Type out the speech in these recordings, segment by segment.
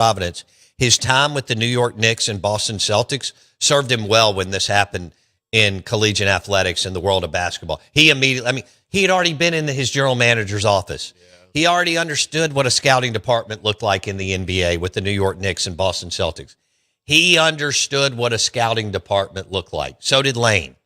Providence. His time with the New York Knicks and Boston Celtics served him well when this happened in collegiate athletics in the world of basketball. He immediately, he had already been in his general manager's office. Yeah. He already understood what a scouting department looked like in the NBA with the New York Knicks and Boston Celtics. He understood what a scouting department looked like. So did Lane.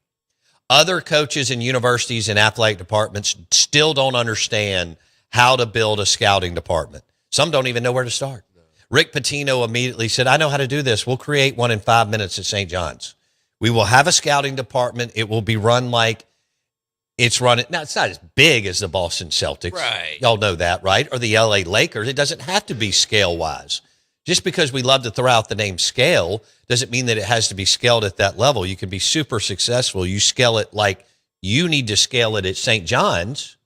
Other coaches in universities and athletic departments still don't understand how to build a scouting department. Some don't even know where to start. No. Rick Pitino immediately said, I know how to do this. We'll create one in 5 minutes at St. John's. We will have a scouting department. It will be run like it's running. Now, it's not as big as the Boston Celtics. Right. Y'all know that, right? Or the LA Lakers. It doesn't have to be scale-wise. Just because we love to throw out the name scale doesn't mean that it has to be scaled at that level. You can be super successful. You scale it like you need to scale it at St. John's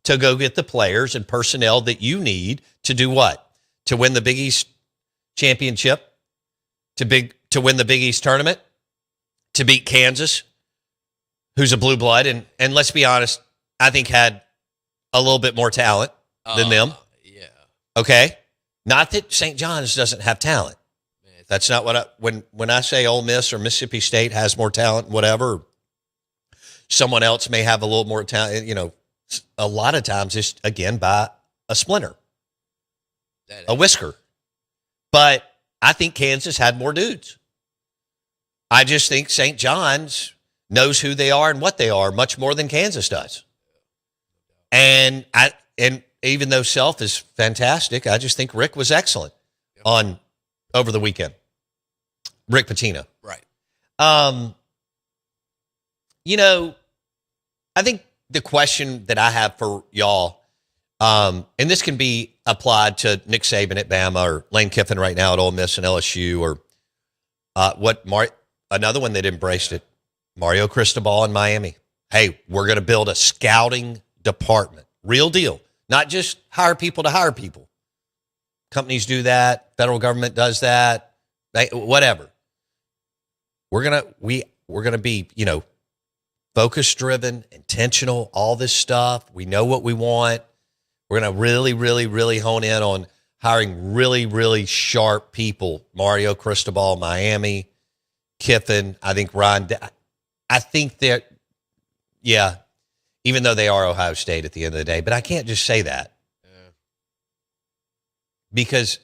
to go get the players and personnel that you need to do what? To win the Big East championship, to win the Big East tournament, to beat Kansas, who's a blue blood, and let's be honest, I think had a little bit more talent than them. Yeah. Okay? Not that St. John's doesn't have talent. That's not what when I say Ole Miss or Mississippi State has more talent, whatever, someone else may have a little more talent. You know, a lot of times it's, again, by a splinter, a whisker. But I think Kansas had more dudes. I just think St. John's knows who they are and what they are much more than Kansas does. And even though Self is fantastic, I just think Rick was excellent over the weekend. Rick Pitino. Right. You know, I think the question that I have for y'all, and this can be applied to Nick Saban at Bama or Lane Kiffin right now at Ole Miss and LSU, or another one that embraced it, Mario Cristobal in Miami. Hey, we're going to build a scouting department. Real deal. Not just hire people to hire people. Companies do that. Federal government does that. Whatever. We're gonna be, focus driven, intentional, all this stuff. We know what we want. We're gonna really, really, really hone in on hiring really, really sharp people. Mario Cristobal, Miami, Kiffin. I think Ryan. I think that, yeah. Even though they are Ohio State at the end of the day. But I can't just say that. Yeah. Because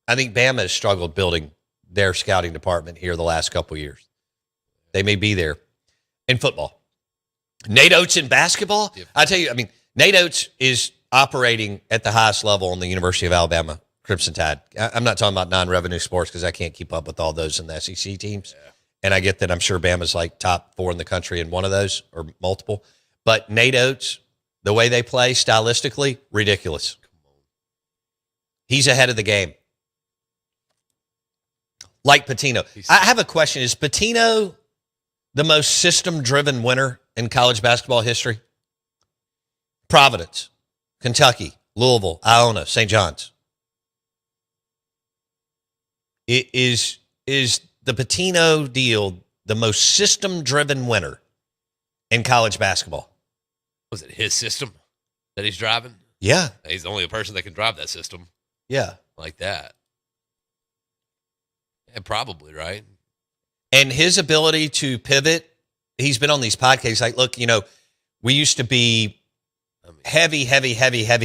I think Bama has struggled building their scouting department here the last couple of years. They may be there in football. Nate Oates in basketball? Yeah. I tell you, Nate Oates is operating at the highest level in the University of Alabama Crimson Tide. I'm not talking about non-revenue sports because I can't keep up with all those in the SEC teams. Yeah. And I get that I'm sure Bama's like top 4 in the country in one of those or multiple. But Nate Oates, the way they play stylistically, ridiculous. He's ahead of the game. Like Pitino. I have a question. Is Pitino the most system-driven winner in college basketball history? Providence, Kentucky, Louisville, Iona, St. John's. Is the Pitino deal the most system-driven winner in college basketball? Was it his system that he's driving? Yeah. He's the only person that can drive that system. Yeah. Like that. Yeah, probably, right? And his ability to pivot, he's been on these podcasts like, look, we used to be heavy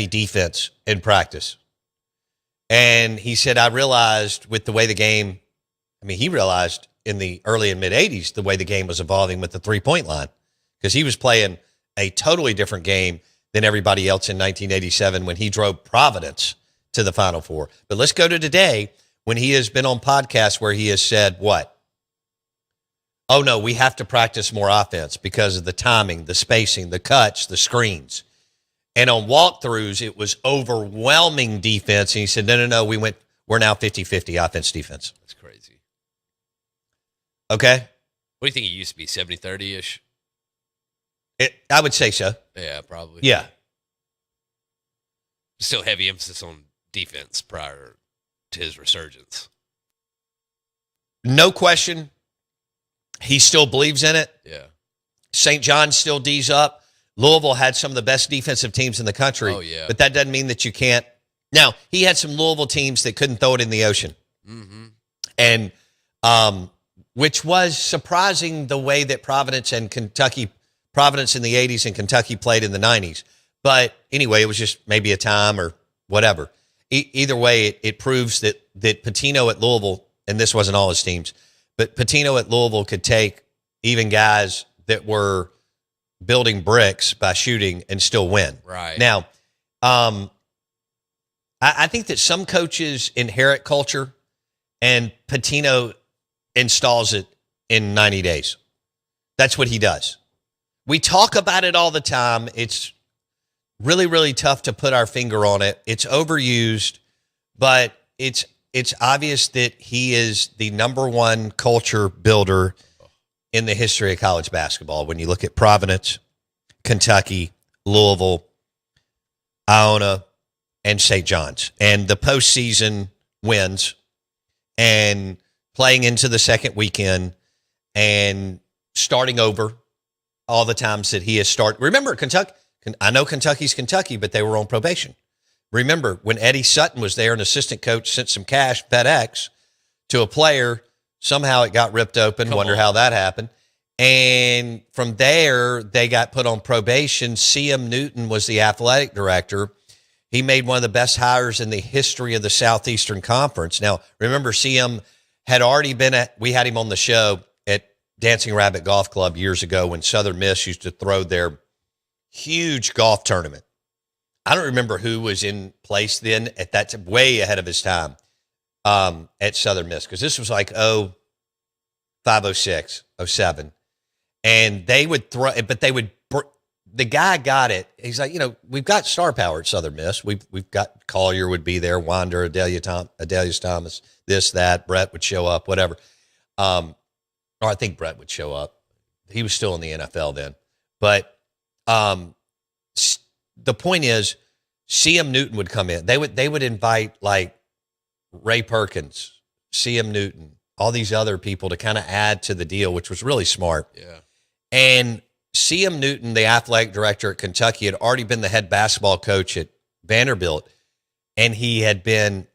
defense in practice. And he said, I realized with the way the game, he realized in the early and mid-'80s the way the game was evolving with the three-point line, because he was playing a totally different game than everybody else in 1987 when he drove Providence to the Final Four. But let's go to today when he has been on podcasts where he has said what? Oh, no, we have to practice more offense because of the timing, the spacing, the cuts, the screens. And on walkthroughs, it was overwhelming defense. And he said, no, we're now 50-50 offense-defense. That's crazy. Okay? What do you think it used to be, 70-30-ish? I would say so. Yeah, probably. Yeah. Still heavy emphasis on defense prior to his resurgence. No question. He still believes in it. Yeah. St. John's still D's up. Louisville had some of the best defensive teams in the country. Oh, yeah. But that doesn't mean that you can't. Now, he had some Louisville teams that couldn't throw it in the ocean. Mm-hmm. And which was surprising the way that Providence in the 80s and Kentucky played in the 90s. But anyway, it was just maybe a time or whatever. Either way, it proves that Pitino at Louisville, and this wasn't all his teams, but Pitino at Louisville could take even guys that were building bricks by shooting and still win. Right. Now, I think that some coaches inherit culture, and Pitino installs it in 90 days. That's what he does. We talk about it all the time. It's really, really tough to put our finger on it. It's overused, but it's obvious that he is the number one culture builder in the history of college basketball. When you look at Providence, Kentucky, Louisville, Iona, and St. John's, and the postseason wins, and playing into the second weekend, and starting over all the times that he has started. Remember, Kentucky. I know Kentucky's Kentucky, but they were on probation. Remember, when Eddie Sutton was there, an assistant coach sent some cash, FedEx, to a player. Somehow it got ripped open. Wonder how that happened. And from there, they got put on probation. C.M. Newton was the athletic director. He made one of the best hires in the history of the Southeastern Conference. Now, remember, C.M. had already we had him on the show at Dancing Rabbit Golf Club years ago when Southern Miss used to throw their huge golf tournament. I don't remember who was in place then at that time, way ahead of his time at Southern Miss, because this was like 05, 06, 07. And they would throw, but they would, the guy got it. He's like, we've got star power at Southern Miss. We've got Collier would be there, Wander, Adelius Thomas, this, that, Brett would show up, whatever. Or I think Brett would show up. He was still in the NFL then. But the point is, C.M. Newton would come in. They would invite like Ray Perkins, C.M. Newton, all these other people to kind of add to the deal, which was really smart. Yeah. And C.M. Newton, the athletic director at Kentucky, had already been the head basketball coach at Vanderbilt, and he had been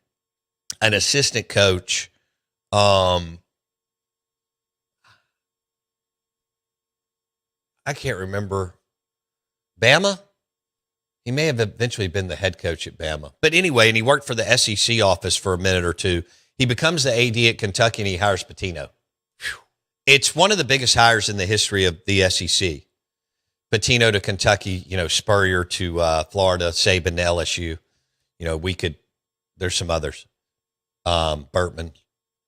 an assistant coach. I can't remember. Bama? He may have eventually been the head coach at Bama. But anyway, and he worked for the SEC office for a minute or two. He becomes the AD at Kentucky, and he hires Pitino. It's one of the biggest hires in the history of the SEC. Pitino to Kentucky, Spurrier to Florida, Saban to LSU. There's some others. Burtman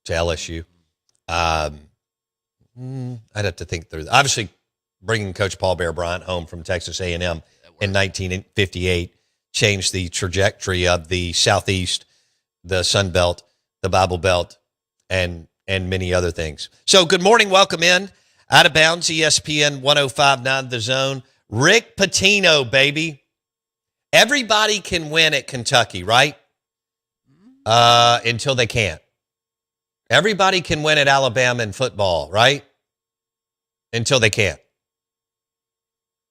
to LSU. I'd have to think through. Obviously, bringing Coach Paul Bear Bryant home from Texas A&M in 1958 changed the trajectory of the Southeast, the Sun Belt, the Bible Belt, and many other things. So good morning. Welcome in. Out of Bounds, ESPN 105.9 The Zone. Rick Pitino, baby. Everybody can win at Kentucky, right? Until they can't. Everybody can win at Alabama in football, right? Until they can't.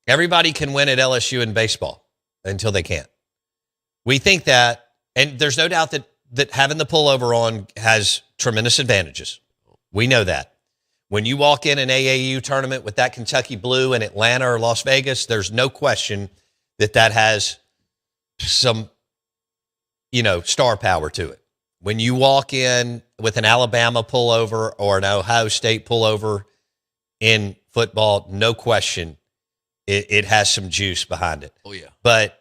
Everybody can win at LSU in baseball until they can't. We think that, and there's no doubt that having the pullover on has tremendous advantages. We know that. When you walk in an AAU tournament with that Kentucky blue in Atlanta or Las Vegas, there's no question that has some, star power to it. When you walk in with an Alabama pullover or an Ohio State pullover in football, no question, it has some juice behind it. Oh, yeah. But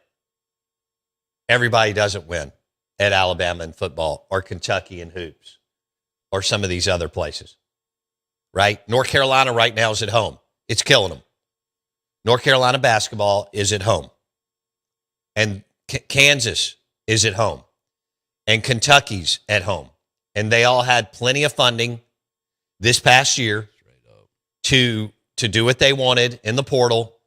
everybody doesn't win at Alabama in football or Kentucky in hoops or some of these other places, right? North Carolina right now is at home. It's killing them. North Carolina basketball is at home. And Kansas is at home. And Kentucky's at home. And they all had plenty of funding this past year to do what they wanted in the portal,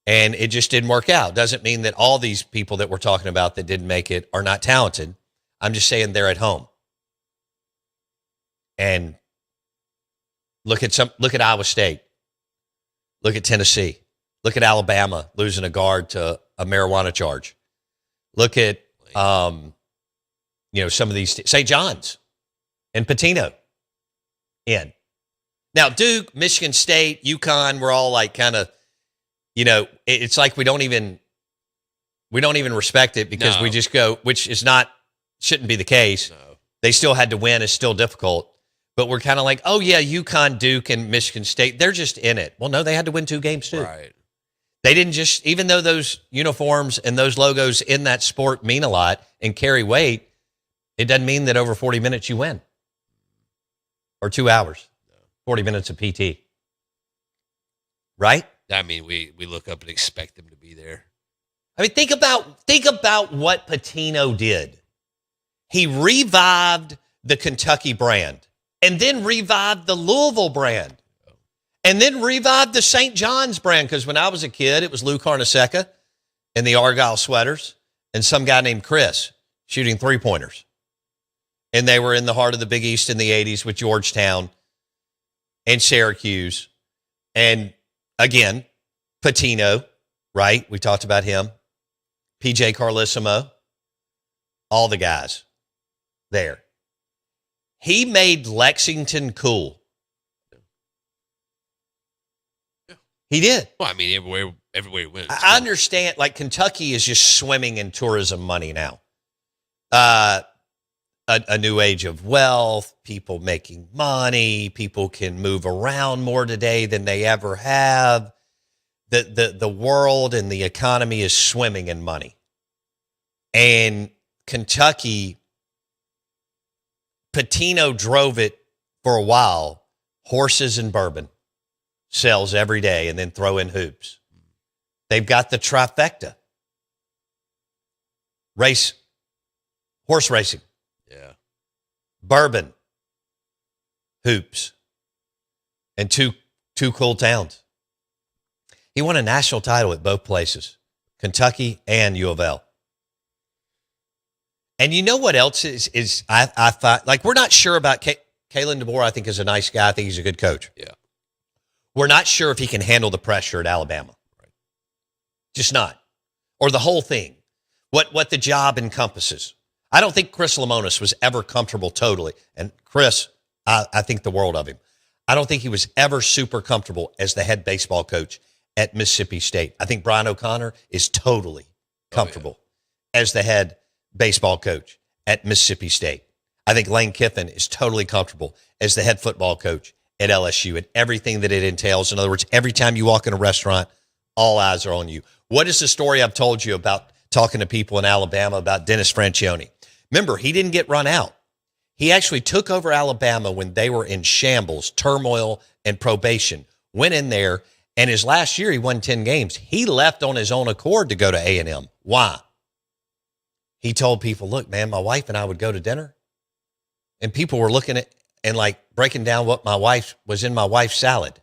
and it just didn't work out. Doesn't mean that all these people that we're talking about that didn't make it are not talented. I'm just saying they're at home. And look at Iowa State. Look at Tennessee. Look at Alabama losing a guard to a marijuana charge. Look at some of these, St. John's and Patino in. Now, Duke, Michigan State, UConn, we're all like kind of, it's like we don't even respect it because we just go, which is shouldn't be the case. No. They still had to win. It's still difficult. But we're kind of like, oh, yeah, UConn, Duke, and Michigan State, they're just in it. Well, no, they had to win 2 games too. Right. They didn't just, even though those uniforms and those logos in that sport mean a lot and carry weight, it doesn't mean that over 40 minutes you win. Or 2 hours, 40 minutes of PT. Right? I mean, we look up and expect them to be there. I mean, think about what Patino did. He revived the Kentucky brand and then revived the Louisville brand and then revived the St. John's brand. Because when I was a kid, it was Lou Carnesecca and the Argyle sweaters and some guy named Chris shooting 3-pointers. And they were in the heart of the Big East in the 80s with Georgetown and Syracuse. And again, Patino, right? We talked about him. PJ Carlissimo, all the guys there. He made Lexington cool. Yeah. He did. Well, I mean, everywhere he went. I understand, like Kentucky is just swimming in tourism money now. A new age of wealth, people making money, people can move around more today than they ever have. The world and the economy is swimming in money. And Kentucky, Patino drove it for a while. Horses and bourbon. Sells every day and then throw in hoops. They've got the trifecta. Horse racing. Yeah. Bourbon. Hoops. And two cool towns. He won a national title at both places, Kentucky and U of L. And you know what else is I find, like, we're not sure about Kalen DeBoer. I think is a nice guy. I think he's a good coach. Yeah. We're not sure if he can handle the pressure at Alabama. Right. Just not. Or the whole thing. What the job encompasses. I don't think Chris Lemonis was ever comfortable totally. And Chris, I think the world of him. I don't think he was ever super comfortable as the head baseball coach at Mississippi State. I think Brian O'Connor is totally comfortable as the head baseball coach at Mississippi State. I think Lane Kiffin is totally comfortable as the head football coach at LSU and everything that it entails. In other words, every time you walk in a restaurant, all eyes are on you. What is the story I've told you about talking to people in Alabama about Dennis Franchione? Remember, he didn't get run out. He actually took over Alabama when they were in shambles, turmoil, and probation. Went in there, and his last year, he won 10 games. He left on his own accord to go to A&M. Why? He told people, look, man, my wife and I would go to dinner, and people were looking at and like breaking down what was in my wife's salad.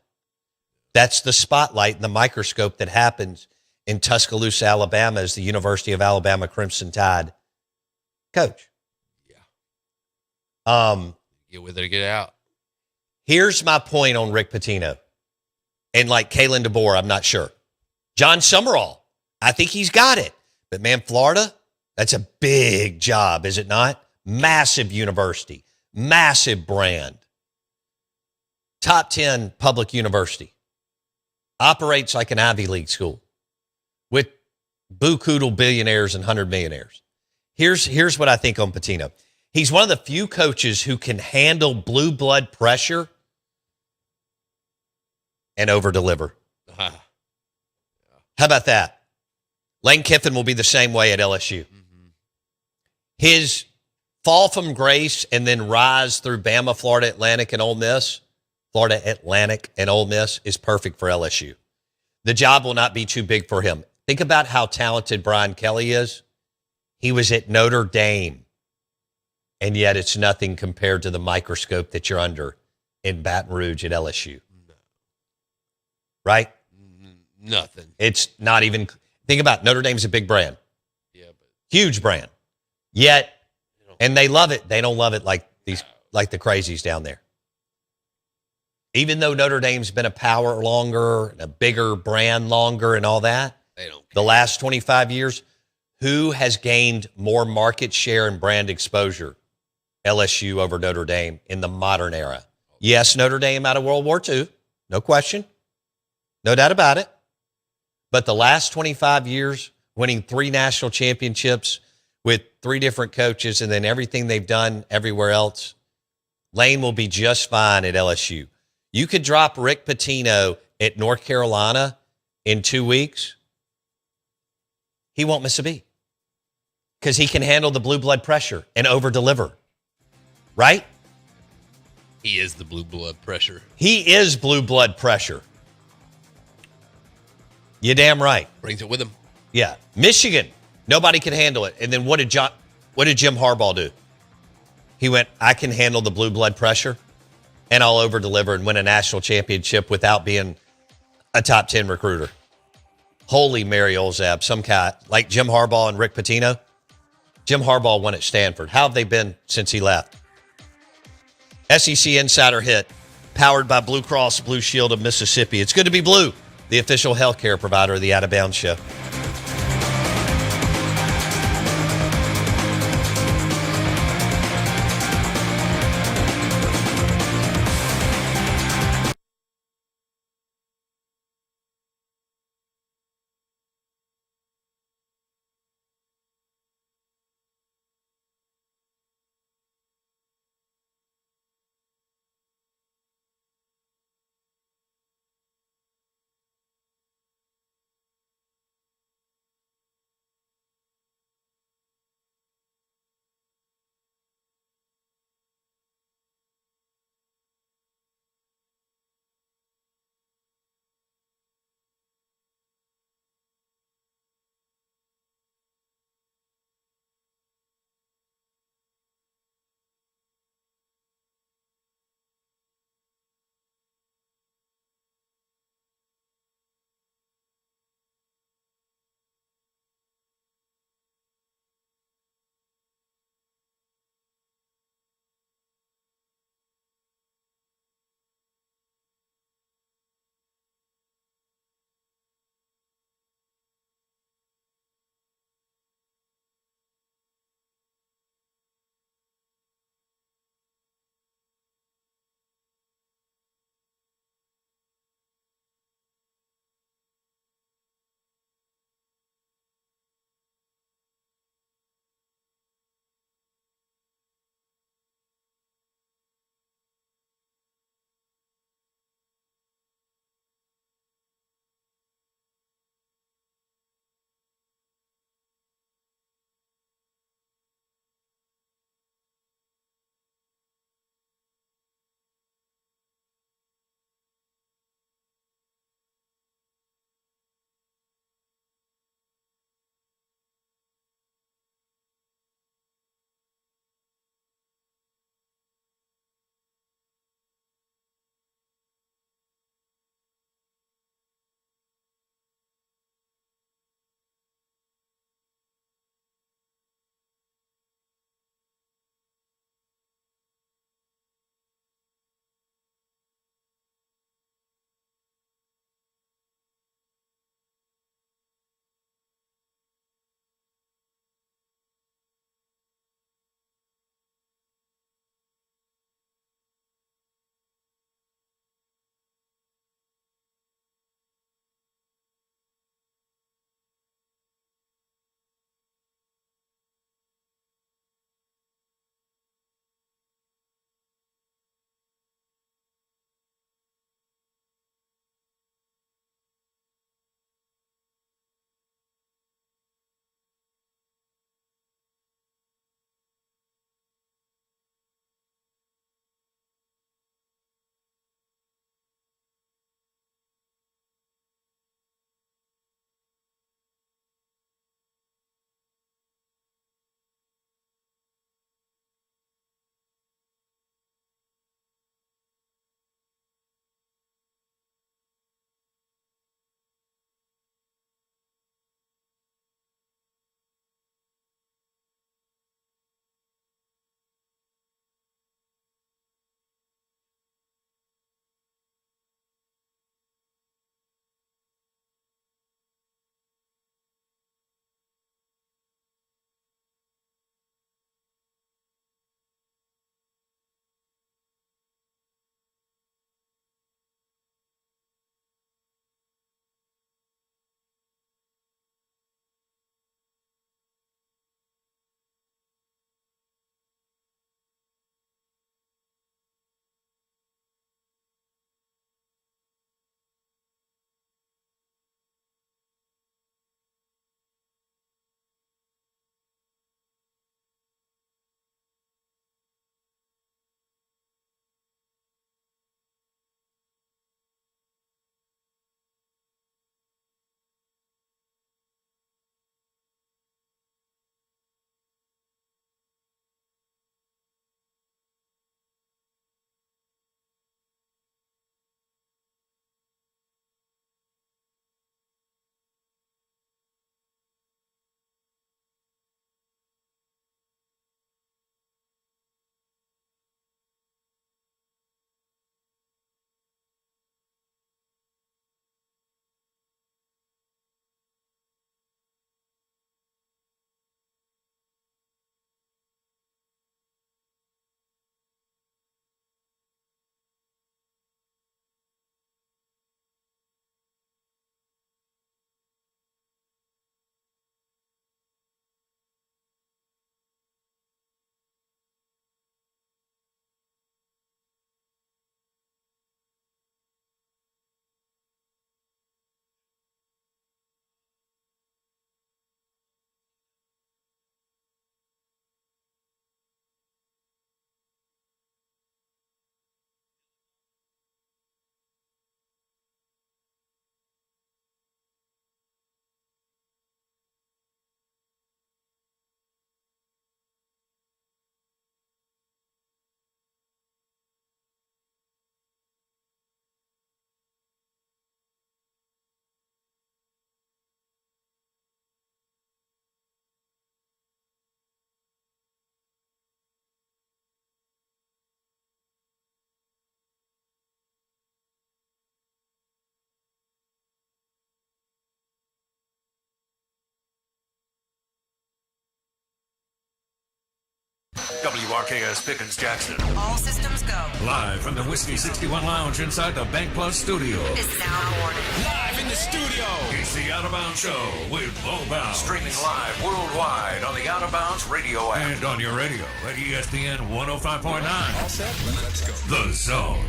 That's the spotlight and the microscope that happens in Tuscaloosa, Alabama, as the University of Alabama Crimson Tide coach. Yeah. Get with it or get out. Here's my point on Rick Pitino. And like Kalen DeBoer, I'm not sure. John Summerall, I think he's got it. But man, Florida, that's a big job, is it not? Massive university, massive brand. Top 10 public university. Operates like an Ivy League school with buku billionaires and 100 millionaires. Here's what I think on Pitino. He's one of the few coaches who can handle blue blood pressure and over-deliver. Uh-huh. How about that? Lane Kiffin will be the same way at LSU. Mm-hmm. His fall from grace and then rise through Bama, Florida Atlantic, and Ole Miss, Florida Atlantic and Ole Miss is perfect for LSU. The job will not be too big for him. Think about how talented Brian Kelly is. He was at Notre Dame, and yet it's nothing compared to the microscope that you're under in Baton Rouge at LSU. No. Right? Nothing. It's not even, think about it, Notre Dame's a big brand. Yeah, but Huge brand. Yet, and they love it. They don't love it like like the crazies down there. Even though Notre Dame's been a power longer, a bigger brand longer and all that, they don't care. the last 25 years, Who has gained more market share and brand exposure? LSU over Notre Dame in the modern era. Yes, Notre Dame out of World War II. No question. No doubt about it. But the last 25 years, winning 3 national championships with 3 different coaches and then everything they've done everywhere else, Lane will be just fine at LSU. You could drop Rick Pitino at North Carolina in 2 weeks. He won't miss a beat because he can handle the blue blood pressure and over-deliver. Right? He is the blue blood pressure. He is blue blood pressure. You damn right. Brings it with him. Yeah. Michigan, nobody could handle it. And then what did Jim Harbaugh do? He went, I can handle the blue blood pressure and I'll over-deliver and win a national championship without being a top 10 recruiter. Holy Mary Olzab, some cat like Jim Harbaugh and Rick Pitino. Jim Harbaugh won at Stanford. How have they been since he left? SEC Insider Hit, powered by Blue Cross Blue Shield of Mississippi. It's good to be blue, the official healthcare provider of the Out of Bounds Show. WRKS Pickens Jackson. All systems go. Live from the Whiskey 61 Lounge inside the Bank Plus studio. Is now recorded. Live in the studio. It's the Out of Bounds Show with Bo Bounds. Streaming live worldwide on the Out of Bounds radio app. And on your radio at ESPN 105.9. All set? Let's go. The Zone.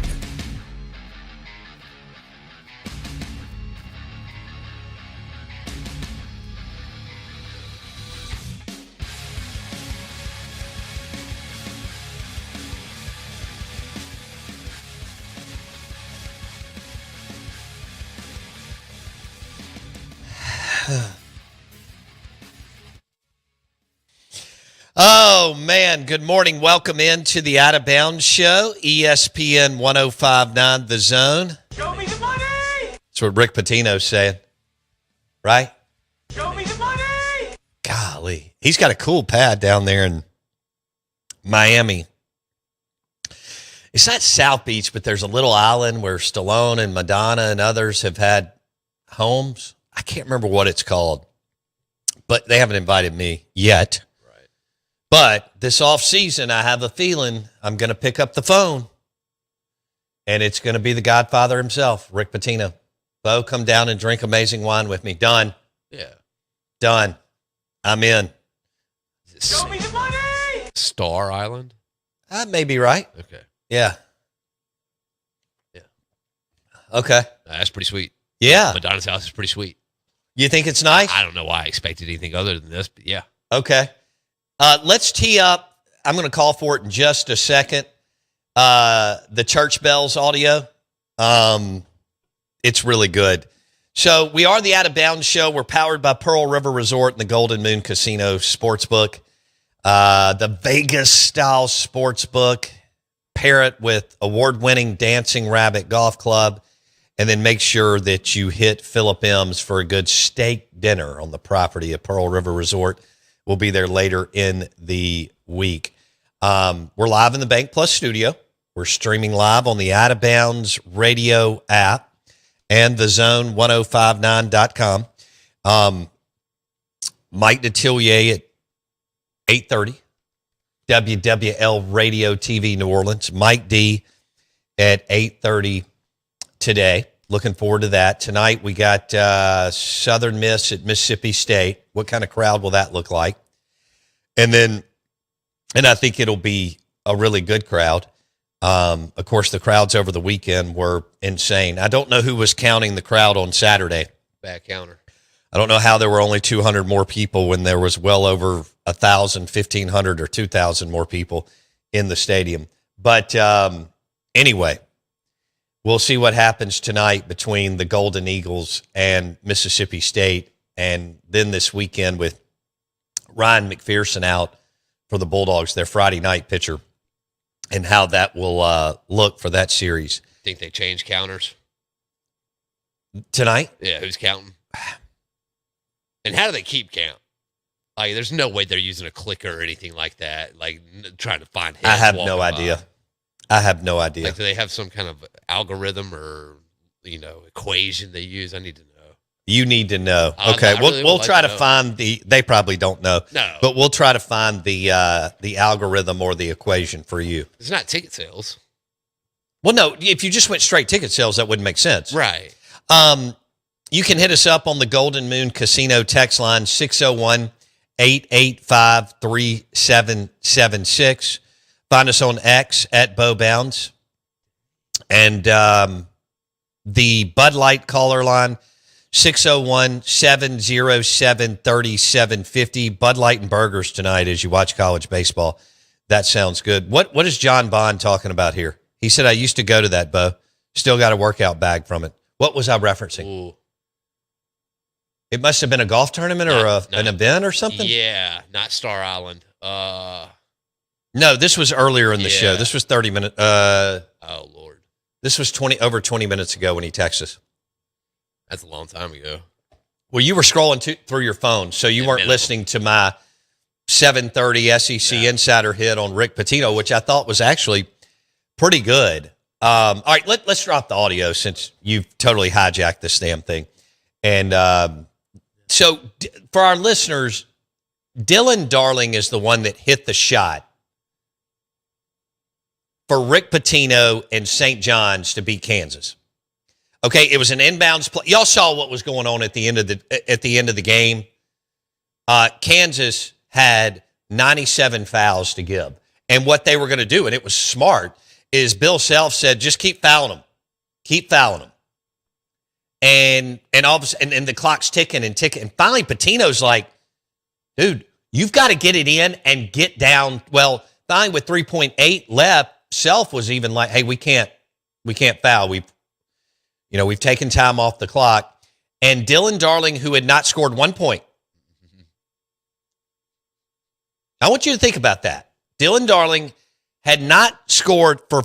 Oh, man. Good morning. Welcome into the Out of Bounds Show, ESPN 105.9 The Zone. Show me the money. That's what Rick Pitino's saying, right? Show me the money. Golly. He's got a cool pad down there in Miami. It's not South Beach, but there's a little island where Stallone and Madonna and others have had homes. I can't remember what it's called, but they haven't invited me yet. Right. But this off season, I have a feeling I'm going to pick up the phone, and it's going to be the Godfather himself, Rick Pitino. Bo, come down and drink amazing wine with me. Done. Yeah. Done. I'm in. Show me the money. Star Island? That may be right. Okay. Yeah. Yeah. Okay. That's pretty sweet. Yeah. Madonna's house is pretty sweet. You think it's nice? I don't know why I expected anything other than this, but yeah. Okay. Let's tee up. I'm going to call for it in just a second. The Church Bells audio. It's really good. So we are the Out of Bounds Show. We're powered by Pearl River Resort and the Golden Moon Casino Sportsbook. The Vegas-style sportsbook. Pair it with award-winning Dancing Rabbit Golf Club. And then make sure that you hit Philip M's for a good steak dinner on the property of Pearl River Resort. We'll be there later in the week. We're live in the Bank Plus studio. We're streaming live on the Out of Bounds radio app and the Zone 1059.com. Mike Detillier at 8:30. WWL Radio TV New Orleans. Mike D at 8:30 today. Looking forward to that. Tonight we got Southern Miss at Mississippi State. What kind of crowd will that look like? And I think it'll be a really good crowd. Of course, the crowds over the weekend were insane. I don't know who was counting the crowd on Saturday. Bad counter. I don't know how there were only 200 more people when there was well over 1,000, 1,500, or 2,000 more people in the stadium. But anyway, we'll see what happens tonight between the Golden Eagles and Mississippi State, and then this weekend with Ryan McPherson out for the Bulldogs, their Friday night pitcher, and how that will look for that series. Think they change counters? Tonight? Yeah, who's counting? And how do they keep count? Like, there's no way they're using a clicker or anything like that, like trying to find heads. I have no walking by. idea. I have no idea. Like, do they have some kind of algorithm or, equation they use? I need to know. You need to know. I Okay, really we'll would try like to to know. find they probably don't know. No. But we'll try to find the algorithm or the equation for you. It's not ticket sales. Well, no, if you just went straight ticket sales, that wouldn't make sense. Right. You can hit us up on the Golden Moon Casino text line, 601-885-3776. Find us on X at Bo Bounds. And the Bud Light caller line, 601-707-3750. Bud Light and burgers tonight as you watch college baseball. That sounds good. What is John Bond talking about here? He said, I used to go to that, Bo. Still got a workout bag from it. What was I referencing? Ooh. It must have been a golf tournament or an event or something? Yeah, not Star Island. No, this was earlier in the show. This was 30 minutes. Oh, Lord. This was over 20 minutes ago when he texted us. That's a long time ago. Well, you were scrolling through your phone, so you weren't listening to my 7:30 SEC Insider hit on Rick Pitino, which I thought was actually pretty good. All right, let's drop the audio since you've totally hijacked this damn thing. And so for our listeners, Dylan Darling is the one that hit the shot for Rick Pitino and St. John's to beat Kansas. Okay, it was an inbounds play. Y'all saw what was going on at the end of the game. Kansas had 97 fouls to give. And what they were going to do, and it was smart, is Bill Self said, just keep fouling them. Keep fouling them. And all of a sudden, and the clock's ticking and ticking. And finally, Patino's like, dude, you've got to get it in and get down. Well, finally, with 3.8 left, Self was even like, hey, we can't foul. We've taken time off the clock. And Dylan Darling, who had not scored 1 point. I want you to think about that. Dylan Darling had not scored for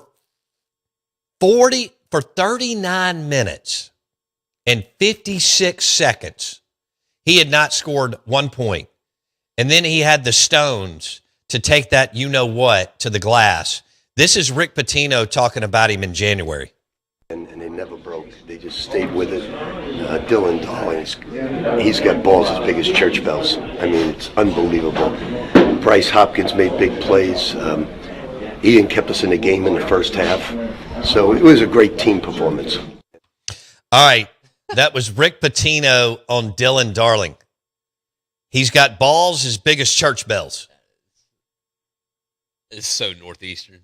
39 minutes and 56 seconds. He had not scored 1 point. And then he had the stones to take that you-know-what to the glass. This is Rick Pitino talking about him in January. And they never broke. They just stayed with it. Dylan Darling, he's got balls as big as church bells. I mean, it's unbelievable. Bryce Hopkins made big plays. Ian kept us in the game in the first half. So it was a great team performance. All right. That was Rick Pitino on Dylan Darling. He's got balls as big as church bells. It's so Northeastern.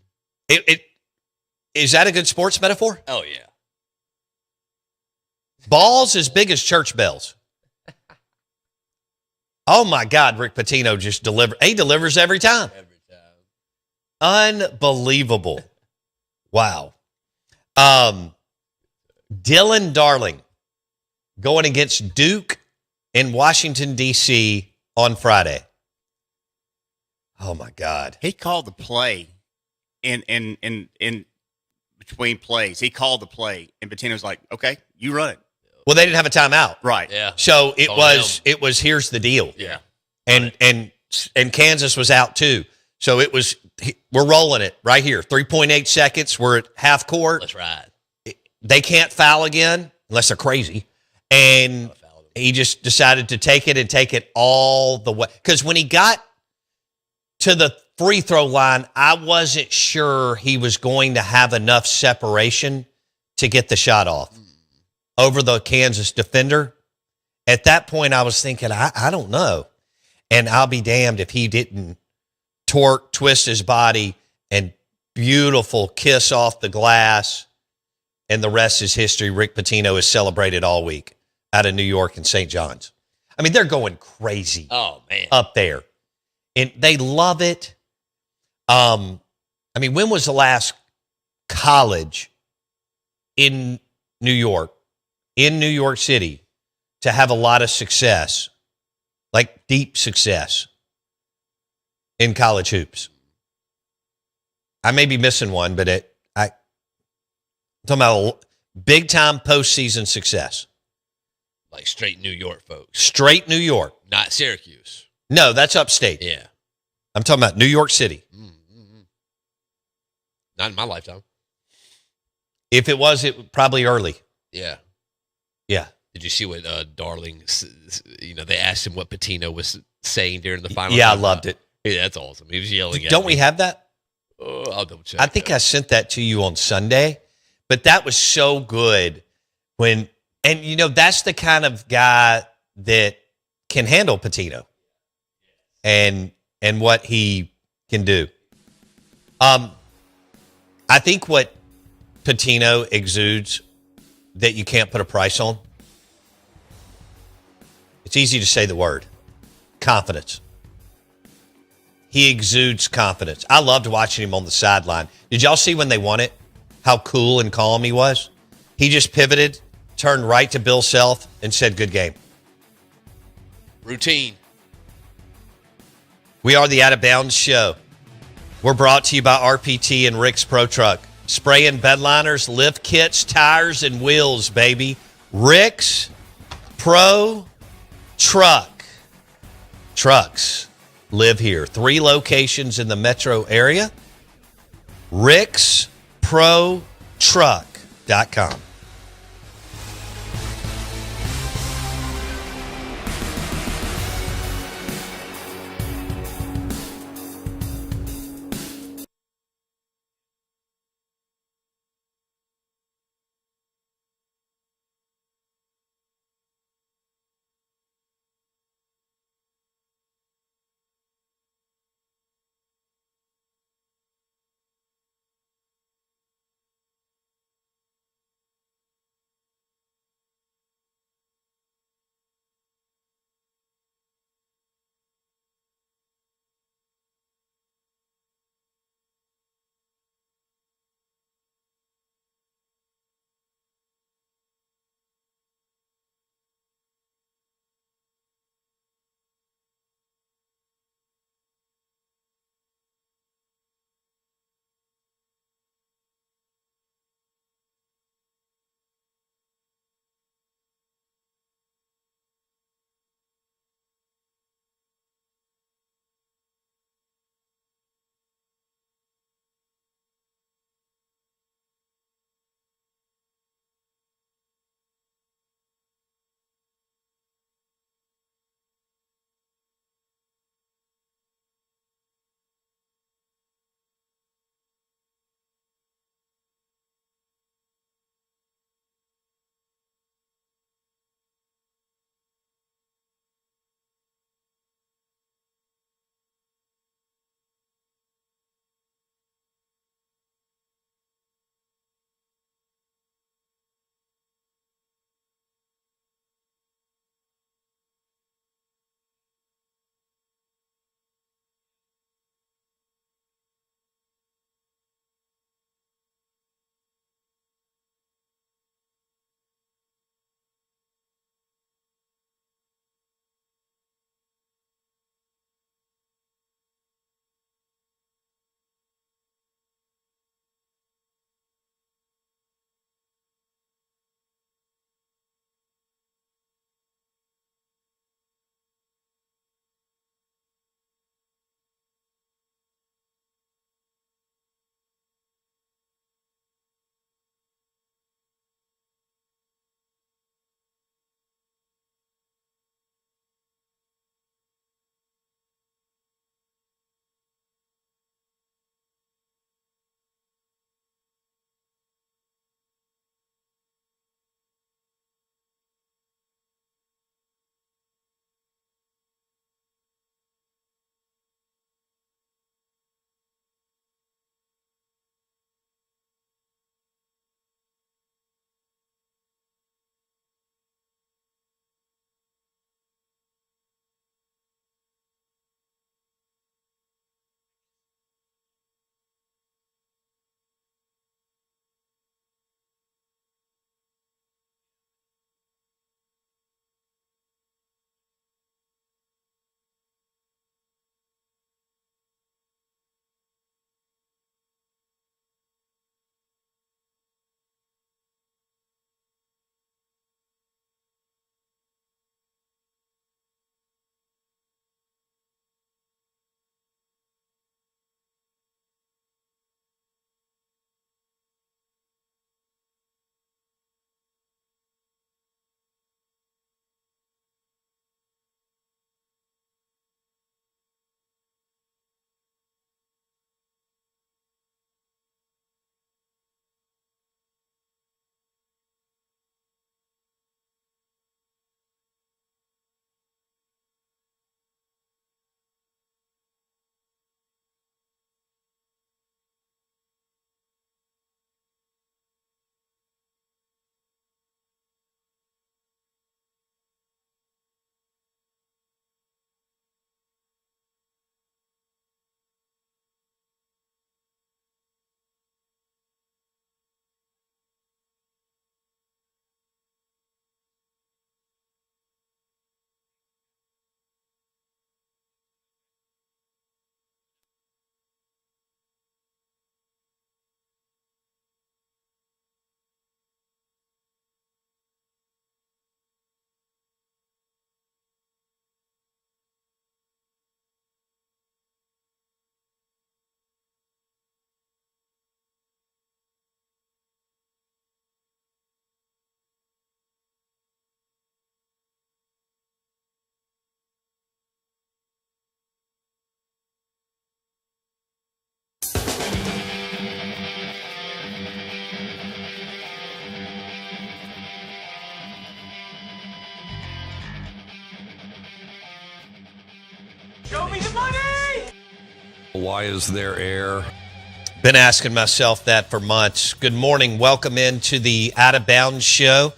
Is that a good sports metaphor? Oh, yeah. Balls as big as church bells. Oh, my God, Rick Pitino just delivered. He delivers every time. Every time. Unbelievable. Wow. Dylan Darling going against Duke in Washington, D.C. on Friday. Oh, my God. He called the play in between plays. He called the play, and Patino's like, okay, you run it. Well, they didn't have a timeout. Right. Yeah. So it On was him. here's the deal. Yeah. And Kansas was out too. So we're rolling it right here. 3.8 seconds. We're at half court. Let's ride. They can't foul again unless they're crazy. And he just decided to take it all the way. Because when he got to the free throw line, I wasn't sure he was going to have enough separation to get the shot off over the Kansas defender. At that point, I was thinking, I don't know. And I'll be damned if he didn't twist his body and beautiful kiss off the glass. And the rest is history. Rick Pitino is celebrated all week out of New York and St. John's. I mean, they're going crazy Oh, man. up there. And they love it. I mean, when was the last college in New York City, to have a lot of success, like deep success in college hoops? I may be missing one, but I'm talking about big time postseason success. Like straight New York, folks. Straight New York. Not Syracuse. No, that's upstate. Yeah. I'm talking about New York City. Mm-hmm. Not in my lifetime. If it was, it probably early. Yeah. Yeah. Did you see what Darling, they asked him what Patino was saying during the final? Yeah, I timeout? loved it. Yeah, that's awesome. He was yelling at Don't me. we have that? Oh, I'll double check. I think I sent that to you on Sunday, but that was so good and that's the kind of guy that can handle Patino and what he can do. I think what Patino exudes that you can't put a price on, it's easy to say the word, confidence. He exudes confidence. I loved watching him on the sideline. Did y'all see when they won it, how cool and calm he was? He just pivoted, turned right to Bill Self, and said, good game. Routine. We are the Out of Bounds Show. We're brought to you by RPT and Rick's Pro Truck. Spraying bedliners, lift kits, tires, and wheels, baby. Rick's Pro Truck. Trucks live here. 3 locations in the metro area. RicksProTruck.com. Why is there air? Been asking myself that for months. Good morning. Welcome into the Out of Bounds show,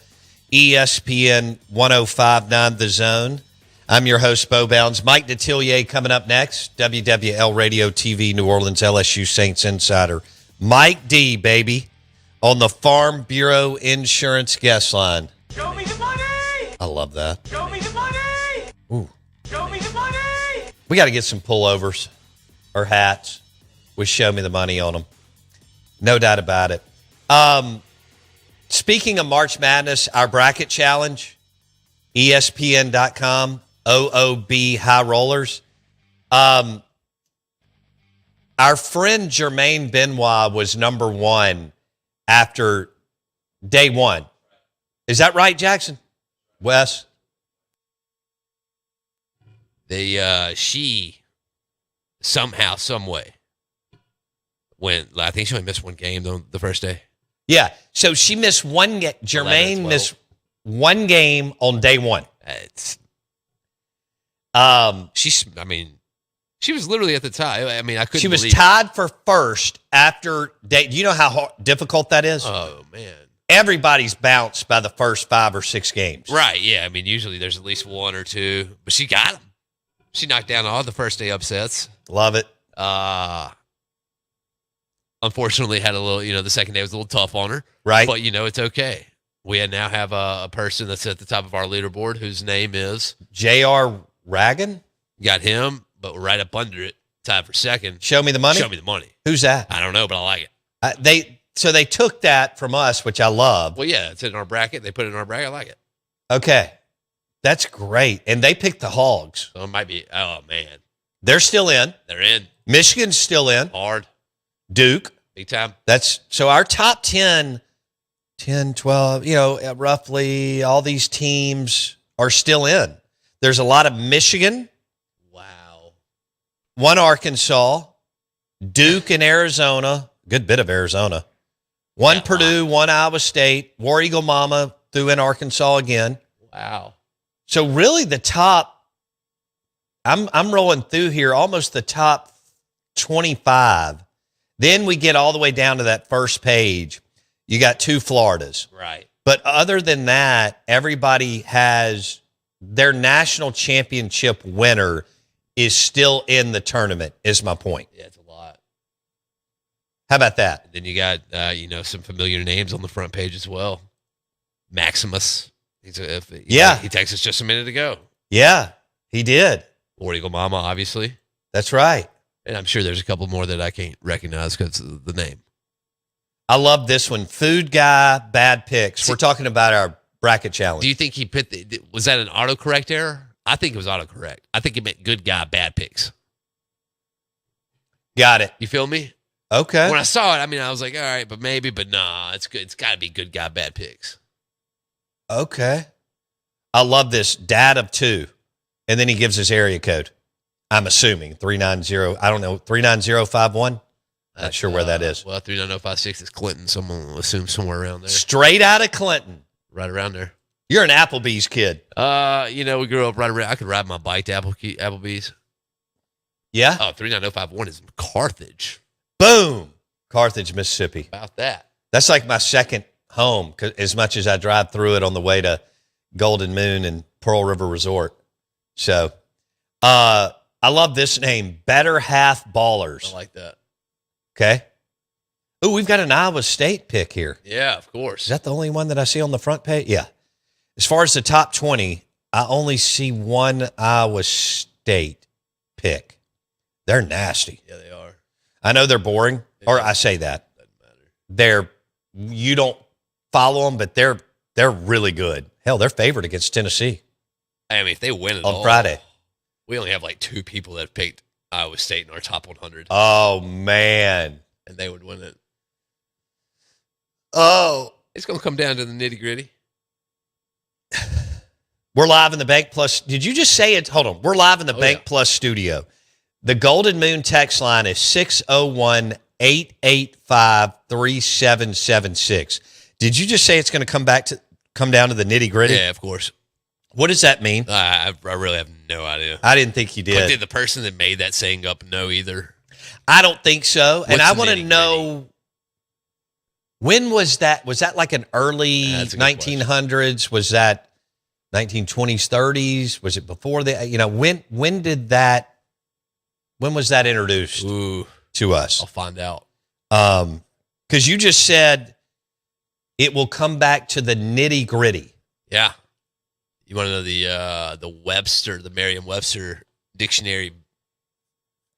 ESPN 105.9 The Zone. I'm your host, Bo Bounds. Mike Detillier coming up next, WWL Radio TV, New Orleans LSU Saints Insider. Mike D, baby, on the Farm Bureau Insurance guest line. Show me the money! I love that. Show me the money! Ooh. Show me the money! We got to get some pullovers or hats with Show Me the Money on them. No doubt about it. Speaking of March Madness, our bracket challenge, ESPN.com, OOB High Rollers. Our friend Jermaine Benoit was number one after day one. Is that right, Jackson? Wes? She somehow, some way went. I think she only missed one game though the first day. Yeah. So she missed one game. Jermaine missed one game on day one. She was literally at the top. I mean, I couldn't. She was believe tied for first after day. Do you know how difficult that is? Oh man. Everybody's bounced by the first 5 or 6 games. Right. Yeah. I mean, usually there's at least one or two, but she got them. She knocked down all the first day upsets. Love it. Unfortunately, had a little. The second day was a little tough on her. Right. But it's okay. We now have a person that's at the top of our leaderboard whose name is J.R. Ragan. Got him, but right up under it, tied for second. Show me the money. Show me the money. Who's that? I don't know, but I like it. So they took that from us, which I love. Well, yeah, it's in our bracket. They put it in our bracket. I like it. Okay. That's great. And they picked the Hogs. So it might be, oh, man. They're still in. They're in. Michigan's still in. Hard. Duke. Big time. So our top 10, 12, roughly all these teams are still in. There's a lot of Michigan. Wow. One Arkansas. Duke and Arizona. Good bit of Arizona. One Purdue, one Iowa State. War Eagle Mama threw in Arkansas again. Wow. So really the top, I'm rolling through here, almost the top 25. Then we get all the way down to that first page. You got 2 Floridas. Right. But other than that, everybody has their national championship winner is still in the tournament, is my point. Yeah, it's a lot. How about that? Then you got, some familiar names on the front page as well. Maximus. He texted us just a minute ago. Yeah, he did. War Eagle Mama, obviously. That's right. And I'm sure there's a couple more that I can't recognize because of the name. I love this one. Food guy, bad picks. We're talking about our bracket challenge. Do you think he put was that an autocorrect error? I think it was autocorrect. I think it meant good guy, bad picks. Got it. You feel me? Okay. When I saw it, I was like, all right, but nah, it's good. It's got to be good guy, bad picks. Okay. I love this. Dad of 2. And then he gives his area code. I'm assuming 390. I don't know. 39051. Not sure where that is. Well, 39056 is Clinton. Someone will assume somewhere around there. Straight out of Clinton. Right around there. You're an Applebee's kid. We grew up right around. I could ride my bike to Applebee's. Yeah. Oh, 39051 is Carthage. Boom. Carthage, Mississippi. About that. That's like my second home, as much as I drive through it on the way to Golden Moon and Pearl River Resort. So, I love this name, Better Half Ballers. I like that. Okay. Oh, we've got an Iowa State pick here. Yeah, of course. Is that the only one that I see on the front page? Yeah. As far as the top 20, I only see one Iowa State pick. They're nasty. Yeah, they are. I know they're boring, or I say that. Doesn't matter. You don't follow them, but they're really good. Hell, they're favored against Tennessee. I mean, if they win it on Friday. We only have like 2 people that have picked Iowa State in our top 100. Oh, man. And they would win it. Oh. It's going to come down to the nitty gritty. We're live in the Bank Plus. Did you just say it? Hold on. We're live in the Bank Plus studio. The Golden Moon text line is 601-885-3776. Did you just say it's going to come down to the nitty gritty? Yeah, of course. What does that mean? I really have no idea. I didn't think you did. But did the person that made that saying up know either? I don't think so. And What's I the want to nitty-gritty? know, when was that? Was that like an early That's a good 1900s? Was that 1920s, 30s? Was it before that? When was that introduced Ooh, to us? I'll find out. Because you just said it will come back to the nitty gritty. Yeah. You want to know the Merriam-Webster dictionary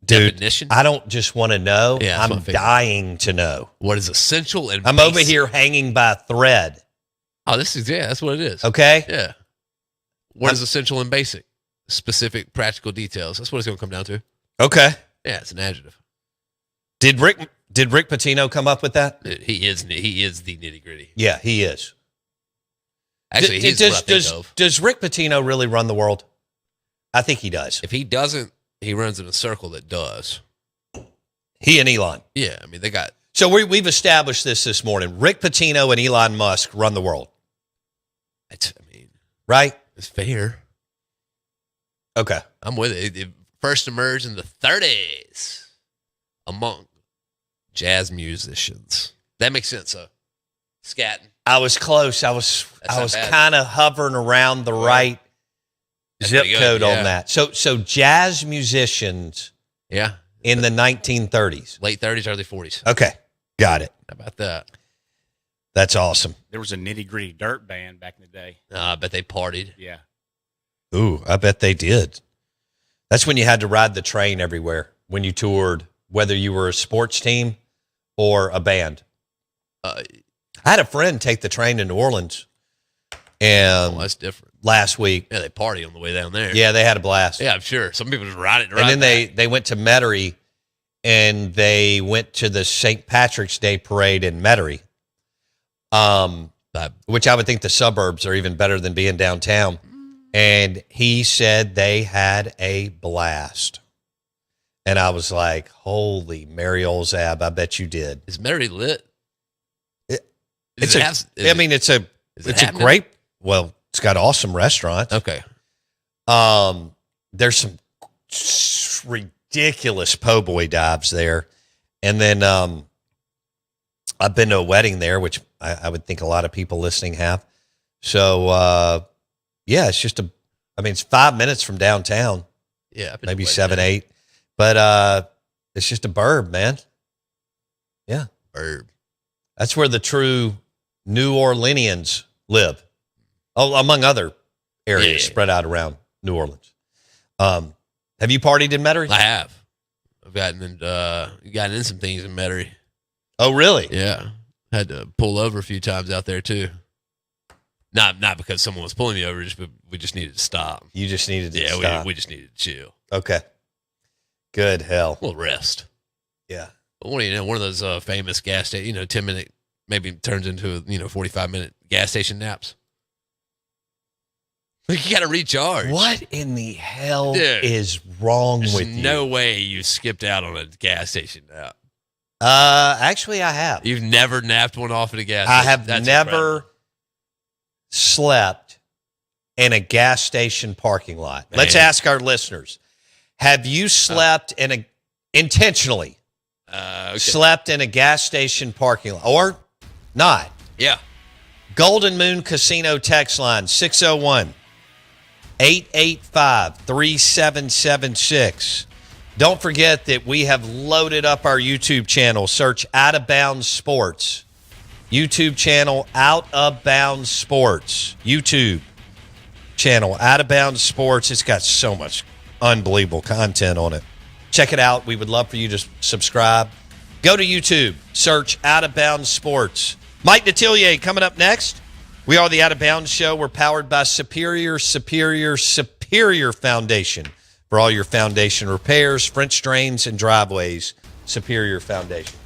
Dude, definition? I don't just want to know. Yeah, that's my I'm favorite. dying to know. What is essential and I'm basic? over here hanging by a thread. Oh, that's what it is. Okay? Yeah. What is essential and basic? Specific practical details. That's what it's going to come down to. Okay. Yeah, it's an adjective. Did Rick Pitino come up with that? He is the nitty gritty. Yeah, he is. Actually, he's what I think of. Does Rick Pitino really run the world? I think he does. If he doesn't, he runs in a circle that does. He and Elon. Yeah, I mean they got. So we've established this morning. Rick Pitino and Elon Musk run the world, right? It's fair. Okay. I'm with it. It first emerged in the 30s among jazz musicians. That makes sense, though. Scatting. I was close. I was bad. kind of hovering around the right That's zip pretty good, code yeah. on that. So jazz musicians Yeah. in the 1930s. Late 30s, early 40s. Okay. Got it. How about that? That's awesome. There was a nitty gritty dirt band back in the day. I bet they partied. Yeah. Ooh, I bet they did. That's when you had to ride the train everywhere when you toured, whether you were a sports team or a band. I had a friend take the train to New Orleans and That's different. last week. Yeah, they party on the way down there. Yeah, they had a blast. Yeah, I'm sure. Some people just ride it. And then they went to Metairie and they went to the St. Patrick's Day parade in Metairie, which I would think the suburbs are even better than being downtown. And he said they had a blast. And I was like, holy Mary old Zab, I bet you did. Is Metairie lit? It's a great, well, it's got awesome restaurants. Okay. There's some ridiculous po' boy dives there. And then I've been to a wedding there, which I would think a lot of people listening have. So, yeah, it's 5 minutes from downtown, Yeah. maybe 7, 8. But it's just a burb, man. Yeah. Burb. That's where the true New Orleanians live, among other areas spread out around New Orleans. Have you partied in Metairie? I have. I've gotten in some things in Metairie. Oh, really? Yeah. Had to pull over a few times out there too. Not because someone was pulling me over, but we just needed to stop. You just needed to stop. We just needed to chill. Okay. Good hell. A little rest. Yeah. But what do you know? One of those famous gas station, 10-minute, maybe turns into 45-minute gas station naps. Like you got to recharge. What in the hell Dude, is wrong There's with you? no way you skipped out on a gas station nap. Actually, I have. You've never napped one off at a gas I station. have That's never incredible. slept in a gas station parking lot. Man. Let's ask our listeners. Have you slept intentionally Okay. slept in a gas station parking lot or not? Yeah. Golden Moon Casino text line 601-885-3776. Don't forget that we have loaded up our YouTube channel. Search Out of Bounds Sports. YouTube channel Out of Bounds Sports. YouTube channel Out of Bounds Sports. It's got so much unbelievable content on it. Check it out. We would love for you to subscribe. Go to YouTube. Search Out of Bounds Sports. Mike Detillier coming up next. We are the Out of Bounds Show. We're powered by Superior Foundation. For all your foundation repairs, French drains, and driveways, Superior Foundation.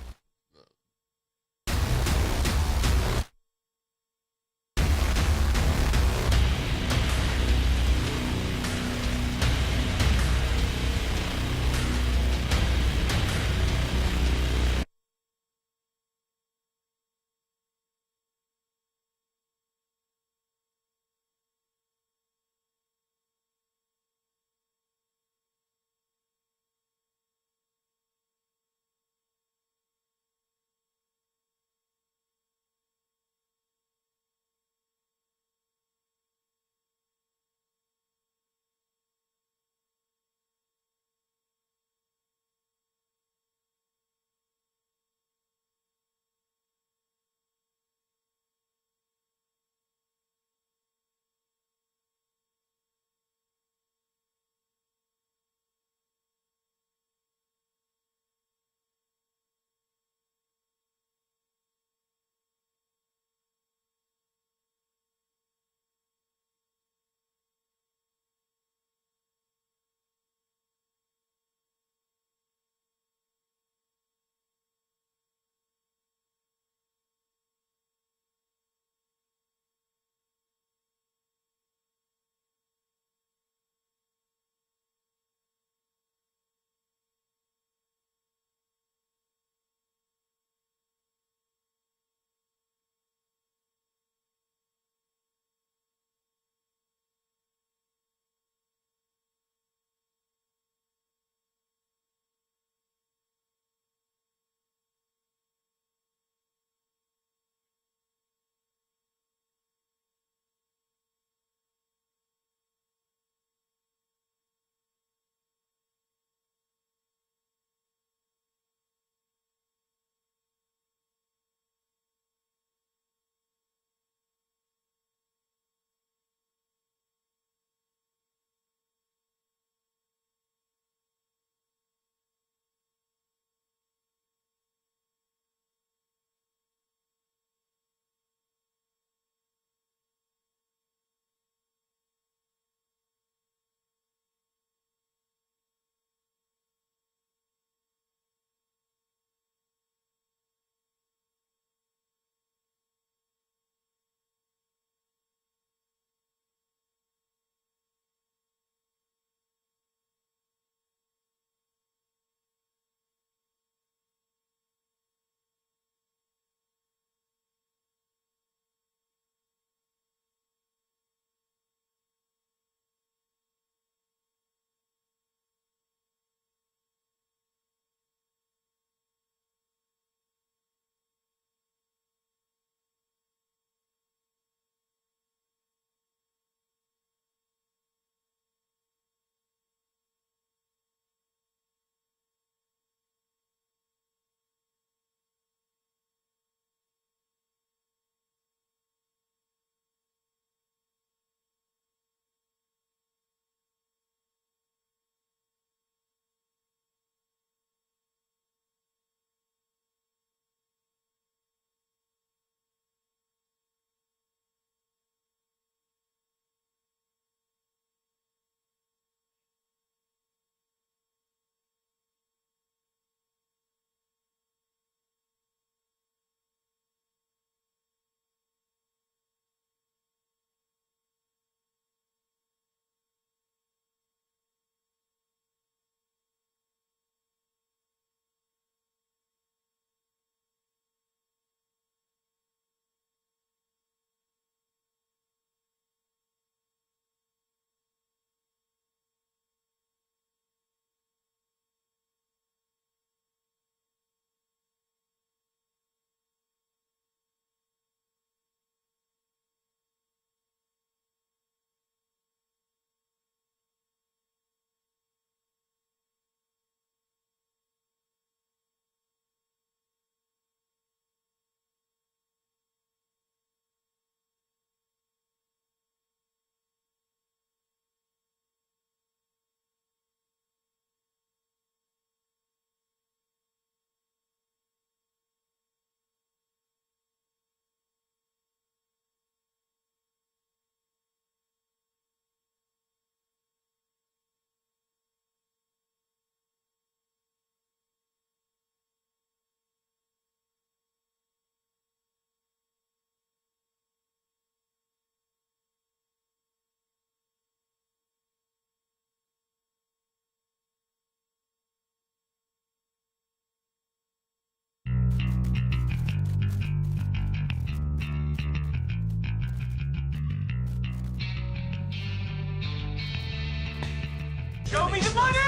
Show me the money!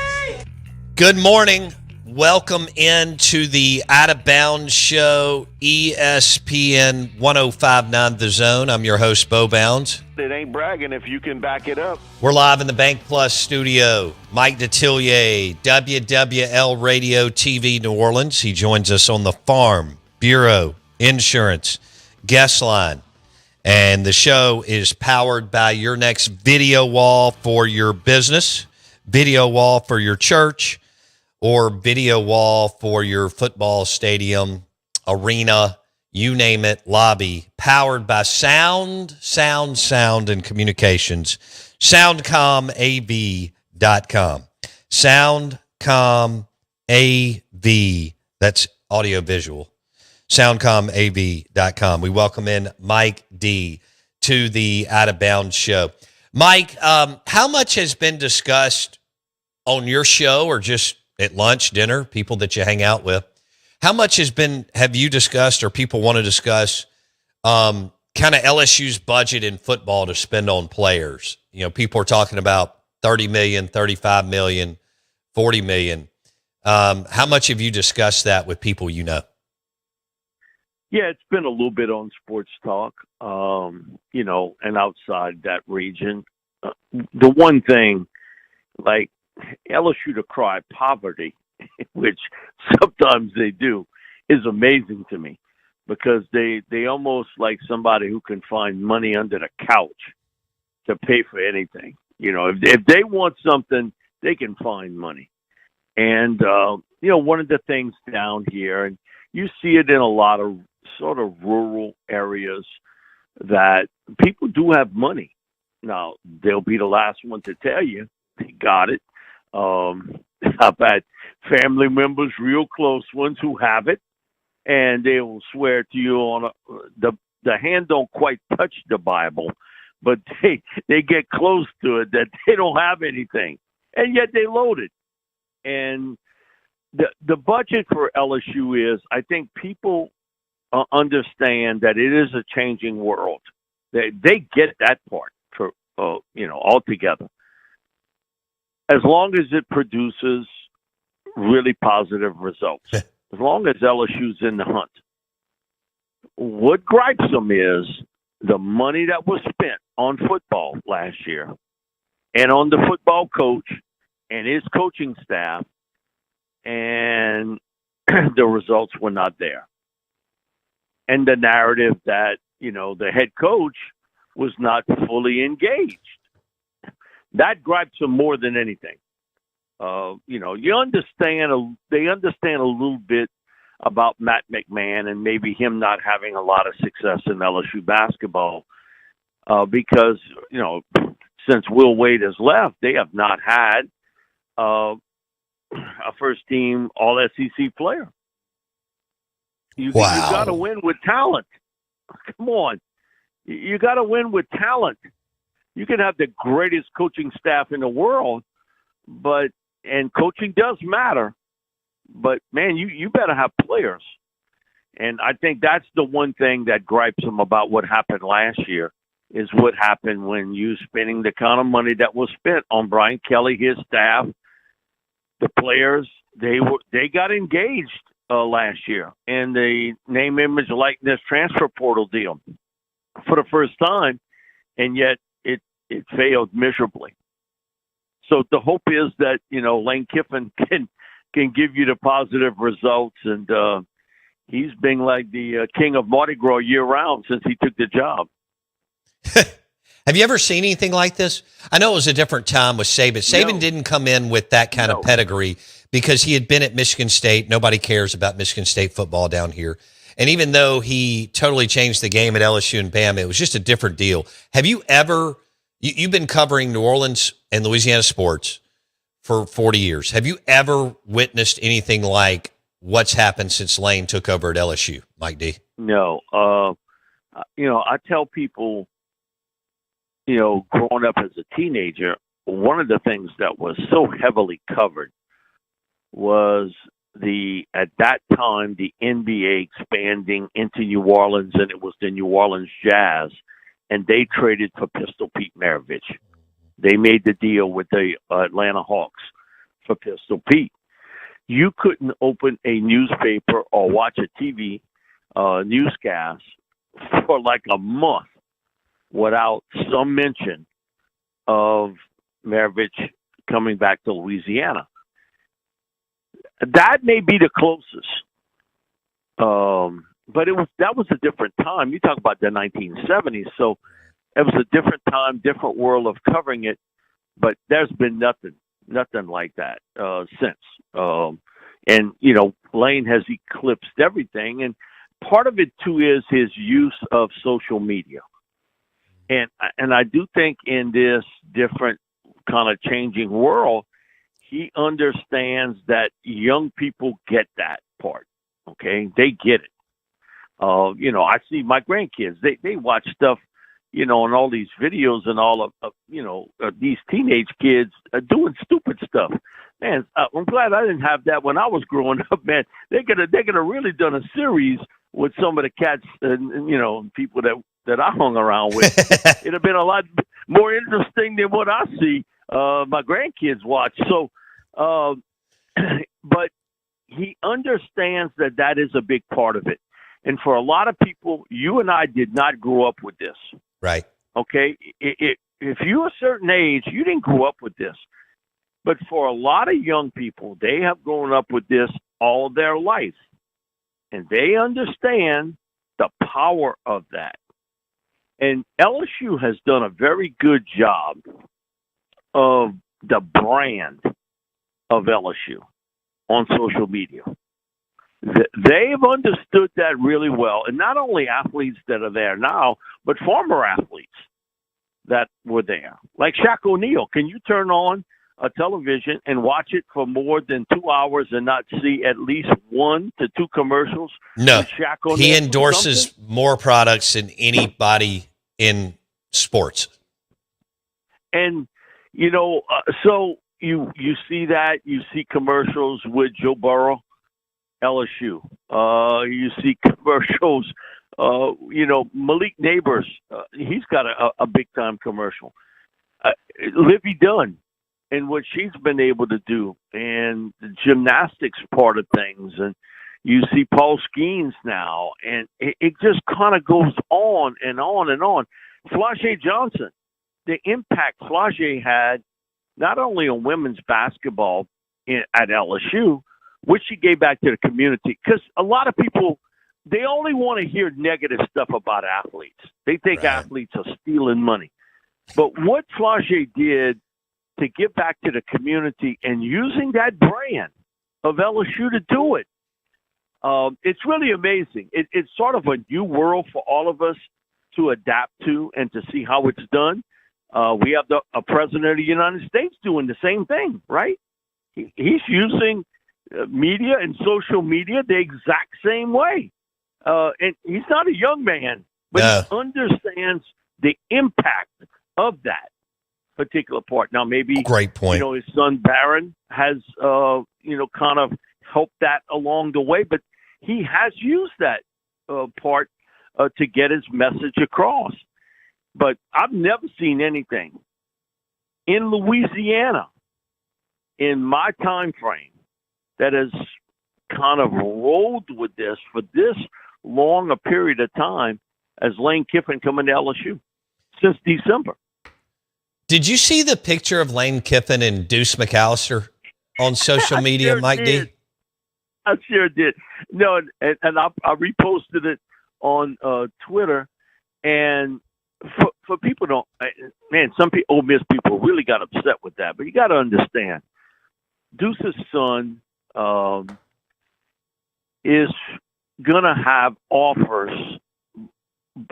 Good morning. Welcome into the Out of Bounds Show, ESPN 1059 The Zone. I'm your host, Bo Bounds. It ain't bragging if you can back it up. We're live in the Bank Plus studio. Mike Detillier, WWL Radio TV New Orleans. He joins us on the Farm Bureau Insurance guest line. And the show is powered by your next video wall for your business, video wall for your church, or video wall for your football stadium, arena, you name it, lobby, powered by Sound and Communications, soundcomav.com. SoundcomAV, that's audio-visual, soundcomav.com. We welcome in Mike D. to the Out of Bounds Show. Mike, how much has been discussed on your show or just at lunch, dinner, people that you hang out with? How much have you discussed or people want to discuss kind of LSU's budget in football to spend on players? You know, people are talking about $30 million, $35 million, $40 million. How much have you discussed that with people you know? Yeah, it's been a little bit on sports talk, and outside that region. The one thing, like LSU to cry poverty, which sometimes they do, is amazing to me because they almost like somebody who can find money under the couch to pay for anything. You know, if they want something, they can find money. And, one of the things down here, and you see it in a lot of sort of rural areas, that people do have money. Now, they'll be the last one to tell you they got it. I've had family members, real close ones, who have it, and they will swear to you on the hand don't quite touch the Bible, but they get close to it that they don't have anything, and yet they load it. And the budget for LSU is, I think people understand that it is a changing world. They get that part for altogether. As long as it produces really positive results, as long as LSU's in the hunt. What gripes them is the money that was spent on football last year and on the football coach and his coaching staff, and the results were not there. And the narrative that, the head coach was not fully engaged. That gripes them more than anything. They understand a little bit about Matt McMahon and maybe him not having a lot of success in LSU basketball because, since Will Wade has left, they have not had a first-team All-SEC player. You got to win with talent. Come on. You got to win with talent. You can have the greatest coaching staff in the world, and coaching does matter, but man, you better have players. And I think that's the one thing that gripes them about what happened last year is what happened when you spending the kind of money that was spent on Brian Kelly, his staff, the players, they got engaged last year in the name, image, likeness transfer portal deal for the first time, and yet it failed miserably. So the hope is that, Lane Kiffin can give you the positive results. And he's been like the king of Mardi Gras year round since he took the job. Have you ever seen anything like this? I know it was a different time with Saban. Saban didn't come in with that kind of pedigree because he had been at Michigan State. Nobody cares about Michigan State football down here. And even though he totally changed the game at LSU and Bama, it was just a different deal. Have you ever... You've been covering New Orleans and Louisiana sports for 40 years. Have you ever witnessed anything like what's happened since Lane took over at LSU, Mike D? No. I tell people, growing up as a teenager, one of the things that was so heavily covered was at that time, the NBA expanding into New Orleans, and it was the New Orleans Jazz. And they traded for Pistol Pete Maravich. They made the deal with the Atlanta Hawks for Pistol Pete. You couldn't open a newspaper or watch a TV newscast for like a month without some mention of Maravich coming back to Louisiana. That may be the closest. But that was a different time. You talk about the 1970s, so it was a different time, different world of covering it. But there's been nothing like that since. And Lane has eclipsed everything, and part of it too is his use of social media. And I do think in this different kind of changing world, he understands that young people get that part. Okay, they get it. I see my grandkids. They watch stuff, and all these videos and all of these teenage kids doing stupid stuff. Man, I'm glad I didn't have that when I was growing up. Man, they could have really done a series with some of the cats and people that I hung around with. It'd have been a lot more interesting than what I see my grandkids watch. So, but he understands that is a big part of it. And for a lot of people, you and I did not grow up with this. Right. Okay? If you're a certain age, you didn't grow up with this. But for a lot of young people, they have grown up with this all their life. And they understand the power of that. And LSU has done a very good job of the brand of LSU on social media. They've understood that really well. And not only athletes that are there now, but former athletes that were there. Like Shaq O'Neal. Can you turn on a television and watch it for more than 2 hours and not see at least 1 to 2 commercials? No. Shaq O'Neal he endorses more products than anybody in sports. And, so you see that. You see commercials with Joe Burrow. LSU. You see commercials. Malik Neighbors. He's got a big time commercial. Livy Dunn and what she's been able to do, and the gymnastics part of things, and you see Paul Skeens now, and it just kind of goes on and on and on. Flau'jae Johnson, the impact Flau'jae had not only on women's basketball at LSU, which she gave back to the community. Because a lot of people, they only want to hear negative stuff about athletes. They think athletes are stealing money. But what Flau'jae did to give back to the community and using that brand of LSU to do it, it's really amazing. It's sort of a new world for all of us to adapt to and to see how it's done. We have a president of the United States doing the same thing, right? He's using media and social media the exact same way. And he's not a young man, but he understands the impact of that particular part. Now, maybe, great point. His son Barron has, kind of helped that along the way, but he has used that part to get his message across. But I've never seen anything in Louisiana in my time frame that has kind of rolled with this for this long a period of time as Lane Kiffin coming to LSU since December. Did you see the picture of Lane Kiffin and Deuce McAllister on social media, sure Mike did. D? I sure did. No, and I reposted it on Twitter. And for people some people, Ole Miss people really got upset with that. But you got to understand, Deuce's son is going to have offers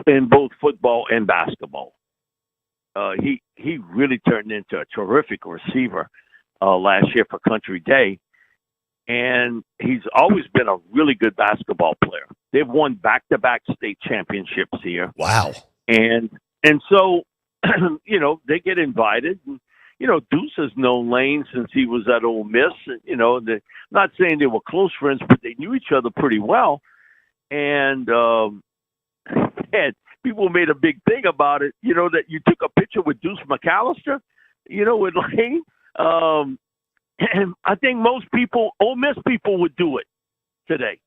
in both football and basketball. He really turned into a terrific receiver last year for Country Day. And he's always been a really good basketball player. They've won back-to-back state championships here. Wow. And so, they get invited. And, Deuce has known Lane since he was at Ole Miss. They're not saying they were close friends, but they knew each other pretty well. And people made a big thing about it, that you took a picture with Deuce McAllister. with Lane. And I think most people, Ole Miss people, would do it today.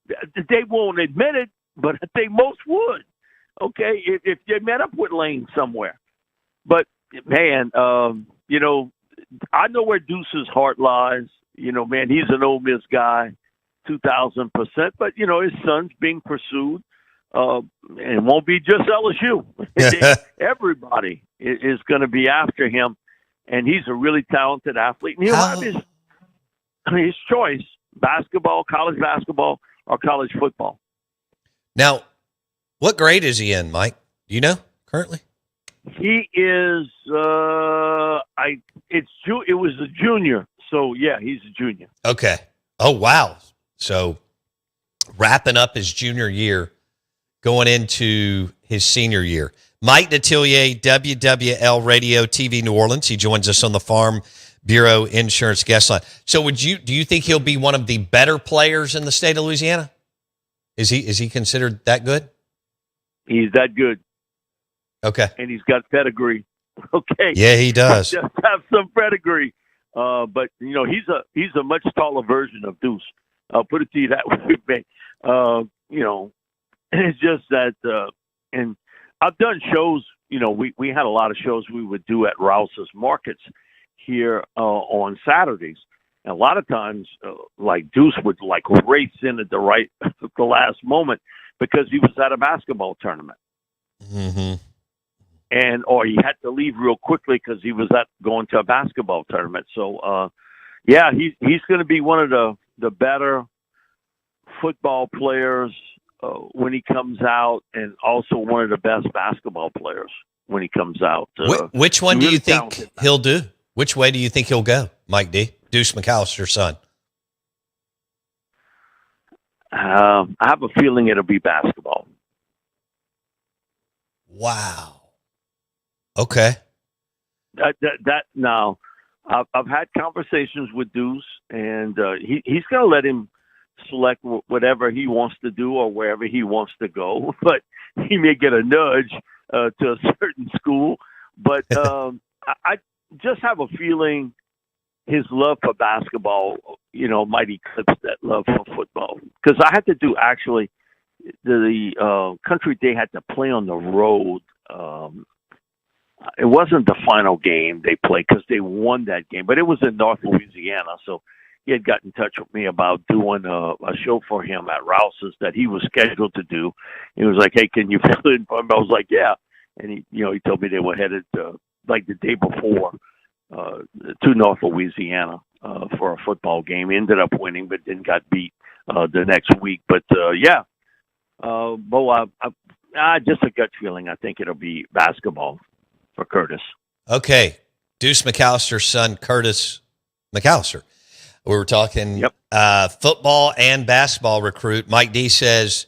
They won't admit it, but I think most would. Okay, if they met up with Lane somewhere. But man, I know where Deuce's heart lies. Man, he's an Ole Miss guy, 2,000%. But his son's being pursued, and it won't be just LSU. Everybody is going to be after him. And he's a really talented athlete. And he'll have his choice, basketball, college basketball, or college football. Now, what grade is he in, Mike? Do you know currently? He is, it was a junior. So, yeah, he's a junior. Okay. Oh, wow. So, wrapping up his junior year, going into his senior year. Mike Detillier, WWL Radio TV New Orleans. He joins us on the Farm Bureau Insurance guest line. So do you think he'll be one of the better players in the state of Louisiana? Is he considered that good? He's that good. Okay. And he's got pedigree. Okay. Yeah, he does. He just have some pedigree. But he's a much taller version of Deuce. I'll put it to you that way. It's just that and I've done shows, we had a lot of shows we would do at Rouse's Markets here on Saturdays. And a lot of times, like Deuce would race in at the last moment because he was at a basketball tournament. Mm-hmm. Or he had to leave real quickly because he was going to a basketball tournament. So, he's going to be one of the better football players when he comes out, and also one of the best basketball players when he comes out. Which one do you think he'll do? Which way do you think he'll go, Mike D? Deuce McAllister's son. I have a feeling it'll be basketball. Wow. Okay. Now, I've had conversations with Deuce, and he's going to let him select whatever he wants to do or wherever he wants to go, but he may get a nudge to a certain school. But I just have a feeling his love for basketball, might eclipse that love for football. Because I had to do actually the country they had to play on the road. It wasn't the final game they played because they won that game, but it was in North Louisiana, so. He had got in touch with me about doing a show for him at Rouse's that he was scheduled to do. He was like, "Hey, can you fill in for him?" I was like, "Yeah." And he told me they were headed the day before to North Louisiana for a football game. He ended up winning, but then got beat the next week. But Bo, just a gut feeling. I think it'll be basketball for Curtis. Okay, Deuce McAllister's son, Curtis McAllister. We were talking football and basketball recruit. Mike D says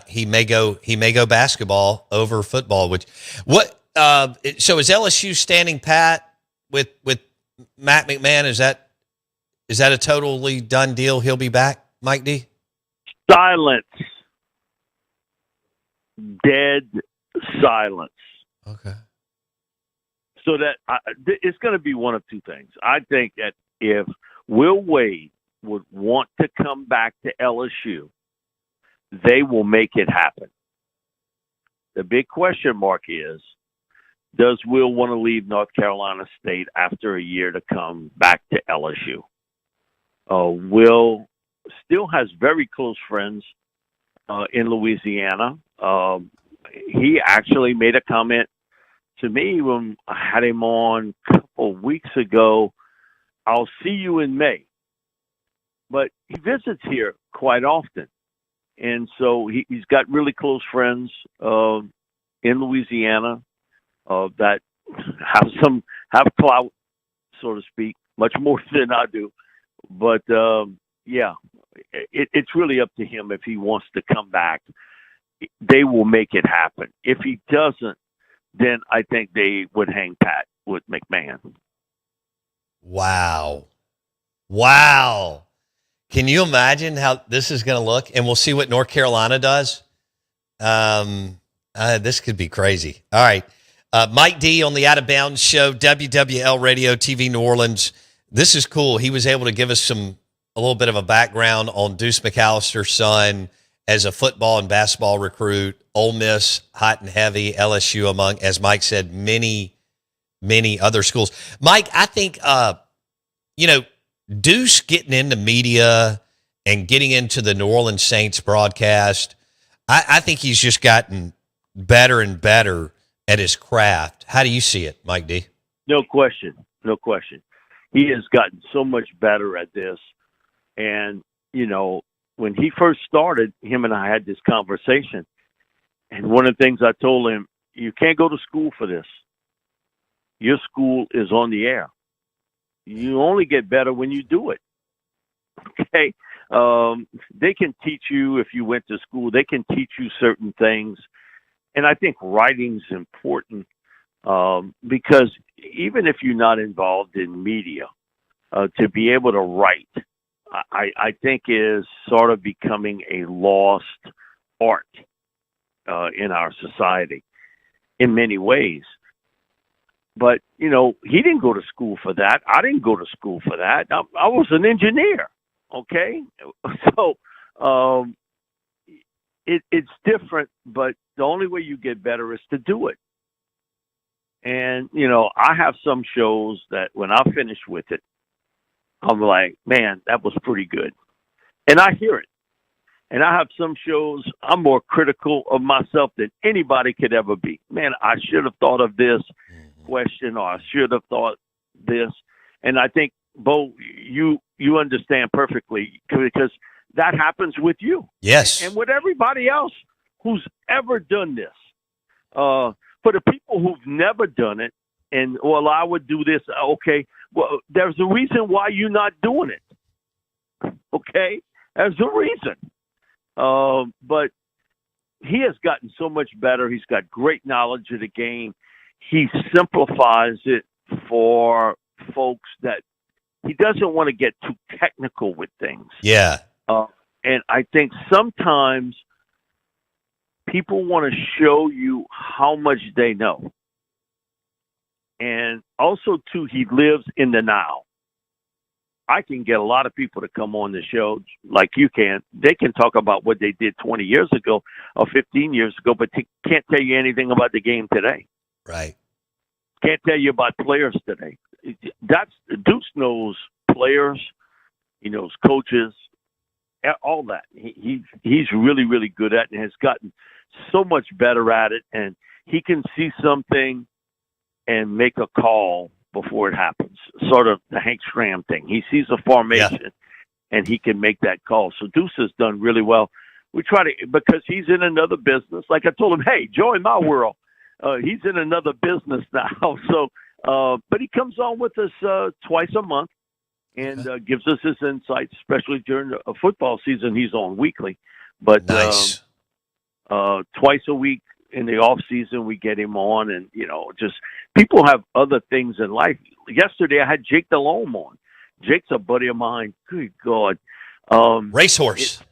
he may go basketball over football. So is LSU standing pat with Matt McMahon? Is that a totally done deal? He'll be back, Mike D? Silence. Dead silence. Okay. So that it's going to be one of two things. I think that if Will Wade would want to come back to LSU, they will make it happen. The big question mark is, does Will want to leave North Carolina State after a year to come back to LSU? Will still has very close friends in Louisiana. He actually made a comment to me when I had him on a couple of weeks ago. I'll see you in May. But he visits here quite often. And so he's got really close friends in Louisiana that have clout, so to speak, much more than I do. But, it's really up to him if he wants to come back. They will make it happen. If he doesn't, then I think they would hang pat with McMahon. Wow. Can you imagine how this is going to look? And we'll see what North Carolina does. This could be crazy. All right. Mike D on the Out of Bounds show, WWL Radio TV New Orleans. This is cool. He was able to give us a little bit of a background on Deuce McAllister's son as a football and basketball recruit, Ole Miss, hot and heavy, LSU among, as Mike said, many, many other schools. Mike, I think, Deuce getting into media and getting into the New Orleans Saints broadcast, I think he's just gotten better and better at his craft. How do you see it, Mike D? No question. No question. He has gotten so much better at this. And, when he first started, him and I had this conversation. And one of the things I told him, you can't go to school for this. Your school is on the air. You only get better when you do it. Okay? They can teach you, if you went to school, they can teach you certain things. And I think writing's important because even if you're not involved in media, to be able to write, I think is sort of becoming a lost art in our society in many ways. But, he didn't go to school for that. I didn't go to school for that. I was an engineer, okay? So it's different, but the only way you get better is to do it. And, I have some shows that when I finish with it, I'm like, man, that was pretty good. And I hear it. And I have some shows I'm more critical of myself than anybody could ever be. Man, I should have thought of this question, or I should have thought this. And I think, Bo, you understand perfectly because that happens with you. Yes. And with everybody else who's ever done this. For the people who've never done it, and, well, I would do this, okay, well, there's a reason why you're not doing it. Okay? There's a reason. But he has gotten so much better. He's got great knowledge of the game. He simplifies it for folks that he doesn't want to get too technical with things. Yeah. And I think sometimes people want to show you how much they know. And also, too, he lives in the now. I can get a lot of people to come on the show like you can. They can talk about what they did 20 years ago or 15 years ago, but they can't tell you anything about the game today. Right. Can't tell you about players today. Deuce knows players. He knows coaches, all that. He's really, really good at it and has gotten so much better at it. And he can see something and make a call before it happens, sort of the Hank Stram thing. He sees a formation, and he can make that call. So Deuce has done really well. We try to, because he's in another business. Like I told him, hey, join my world. He's in another business now. So, but he comes on with us twice a month and gives us his insights, especially during the football season. He's on weekly, but nice. Twice a week. In the off season, we get him on, and just people have other ththings in life. Yesterday, I had Jake Delhomme on. Jake's a buddy of mine. Good God, Racehorse.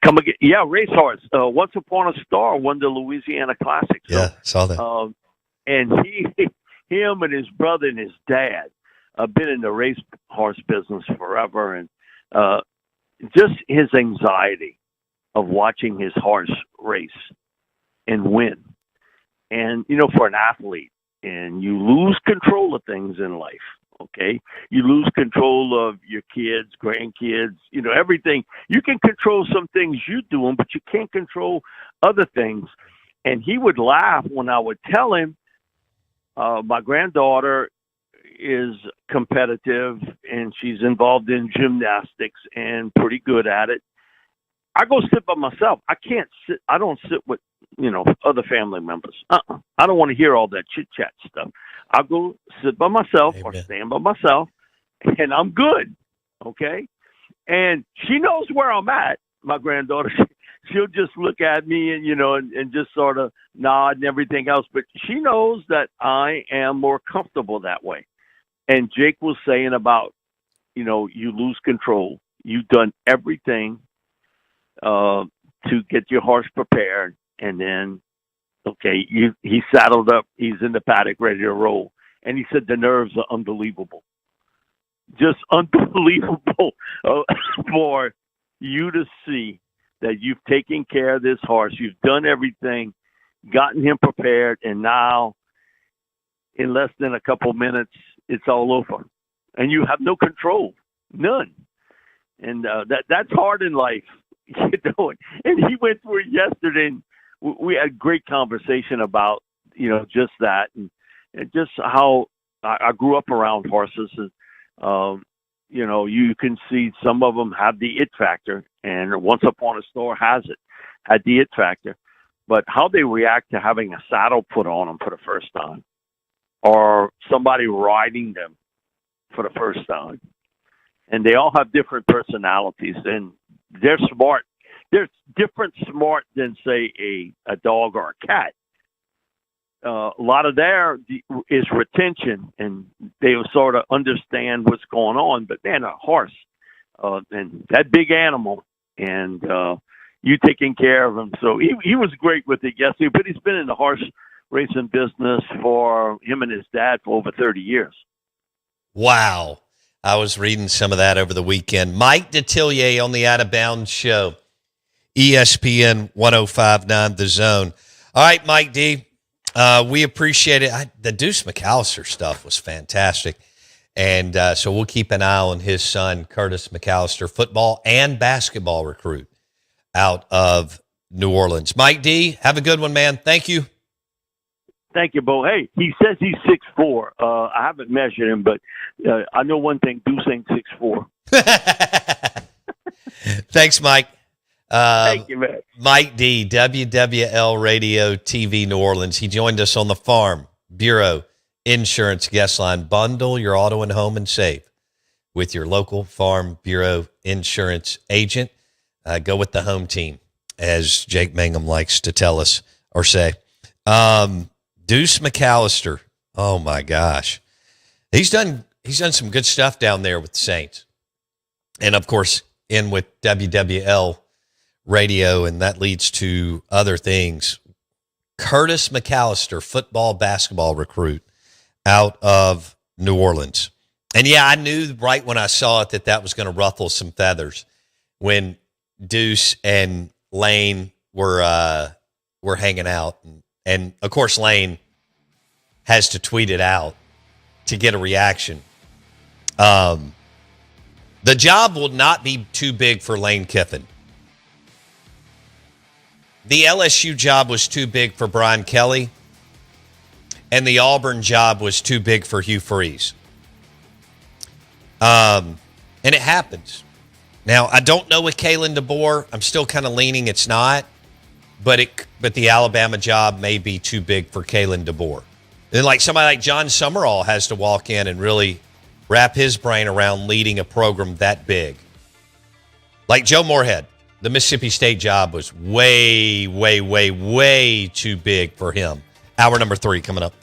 Come again? Yeah, Racehorse. Once Upon a Star won the Louisiana Classic. So, yeah, saw that. And him and his brother and his dad have been in the racehorse business forever, and just his anxiety of watching his horse race and win. And, for an athlete, and you lose control of things in life, okay? You lose control of your kids, grandkids, everything. You can control some things you do them, but you can't control other things. And he would laugh when I would tell him, my granddaughter is competitive, and she's involved in gymnastics and pretty good at it. I go sit by myself. I can't sit. I don't sit with, other family members. I don't want to hear all that chit-chat stuff. I'll go sit by myself or stand by myself, and I'm good, okay? And she knows where I'm at, my granddaughter. She'll just look at me and, and just sort of nod and everything else. But she knows that I am more comfortable that way. And Jake was saying about, you lose control. You've done everything to get your horse prepared, and then Okay, he saddled up. He's in the paddock, ready to roll. And he said the nerves are unbelievable, just unbelievable for you to see that you've taken care of this horse. You've done everything, gotten him prepared, and now in less than a couple minutes, it's all over, and you have no control, none. And that's hard in life, you know. And he went through it yesterday. And we had a great conversation about just that and just how I grew up around horses, and you can see some of them have the it factor, and Once Upon a Star had the it factor, but how they react to having a saddle put on them for the first time, or somebody riding them for the first time. And they all have different personalities, and they're smart. They're different smart than, say, a dog or a cat. A lot of there is retention, and they will sort of understand what's going on. But, man, a horse, and that big animal, and you taking care of him. So he was great with it yesterday, but he's been in the horse racing business for him and his dad for over 30 years. Wow. I was reading some of that over the weekend. Mike Detillier on the Out of Bounds Show, ESPN 105.9 The Zone. All right, Mike D., we appreciate it. The Deuce McAllister stuff was fantastic. And so we'll keep an eye on his son, Curtis McAllister, football and basketball recruit out of New Orleans. Mike D., have a good one, man. Thank you. Thank you, Bo. Hey, he says he's 6'4". I haven't measured him, but I know one thing: Deuce ain't 6'4". Thanks, Mike. Thank you, man. Mike D., WWL Radio TV New Orleans. He joined us on the Farm Bureau Insurance Guest Line. Bundle your auto and home and save with your local Farm Bureau Insurance agent. Go with the home team, as Jake Mangum likes to tell us or say. Deuce McAllister. Oh my gosh. He's done some good stuff down there with the Saints. And of course, in with WWL Radio, and that leads to other things. Curtis McAllister, football, basketball recruit out of New Orleans. And yeah, I knew right when I saw it that was going to ruffle some feathers when Deuce and Lane were hanging out. And of course, Lane has to tweet it out to get a reaction. The job will not be too big for Lane Kiffin. The LSU job was too big for Brian Kelly, and the Auburn job was too big for Hugh Freeze. And it happens. Now, I don't know with Kalen DeBoer. I'm still kind of leaning it's not. But the Alabama job may be too big for Kalen DeBoer. And like somebody like John Summerall has to walk in and really wrap his brain around leading a program that big. Like Joe Moorhead, the Mississippi State job was way, way, way, way too big for him. Hour number 3 coming up.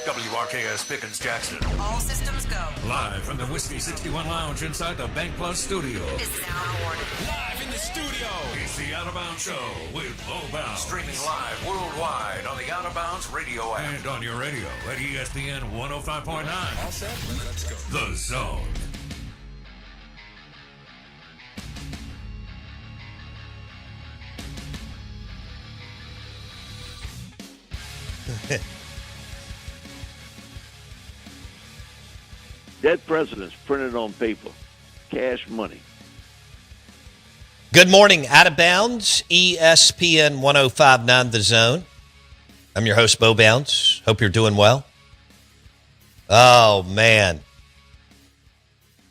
WRKS Pickens Jackson. All systems go. Live from the Whiskey 61 Lounge inside the Bank Plus studio. This is now recorded. Live in the studio. It's the Out of Bounds Show with Bo Bounds. Streaming live worldwide on the Out of Bounds radio app. And on your radio at ESPN 105.9. All set? Let's go. The Zone. Dead presidents printed on paper. Cash money. Good morning, Out of Bounds, ESPN 105.9 The Zone. I'm your host, Bo Bounds. Hope you're doing well. Oh, man.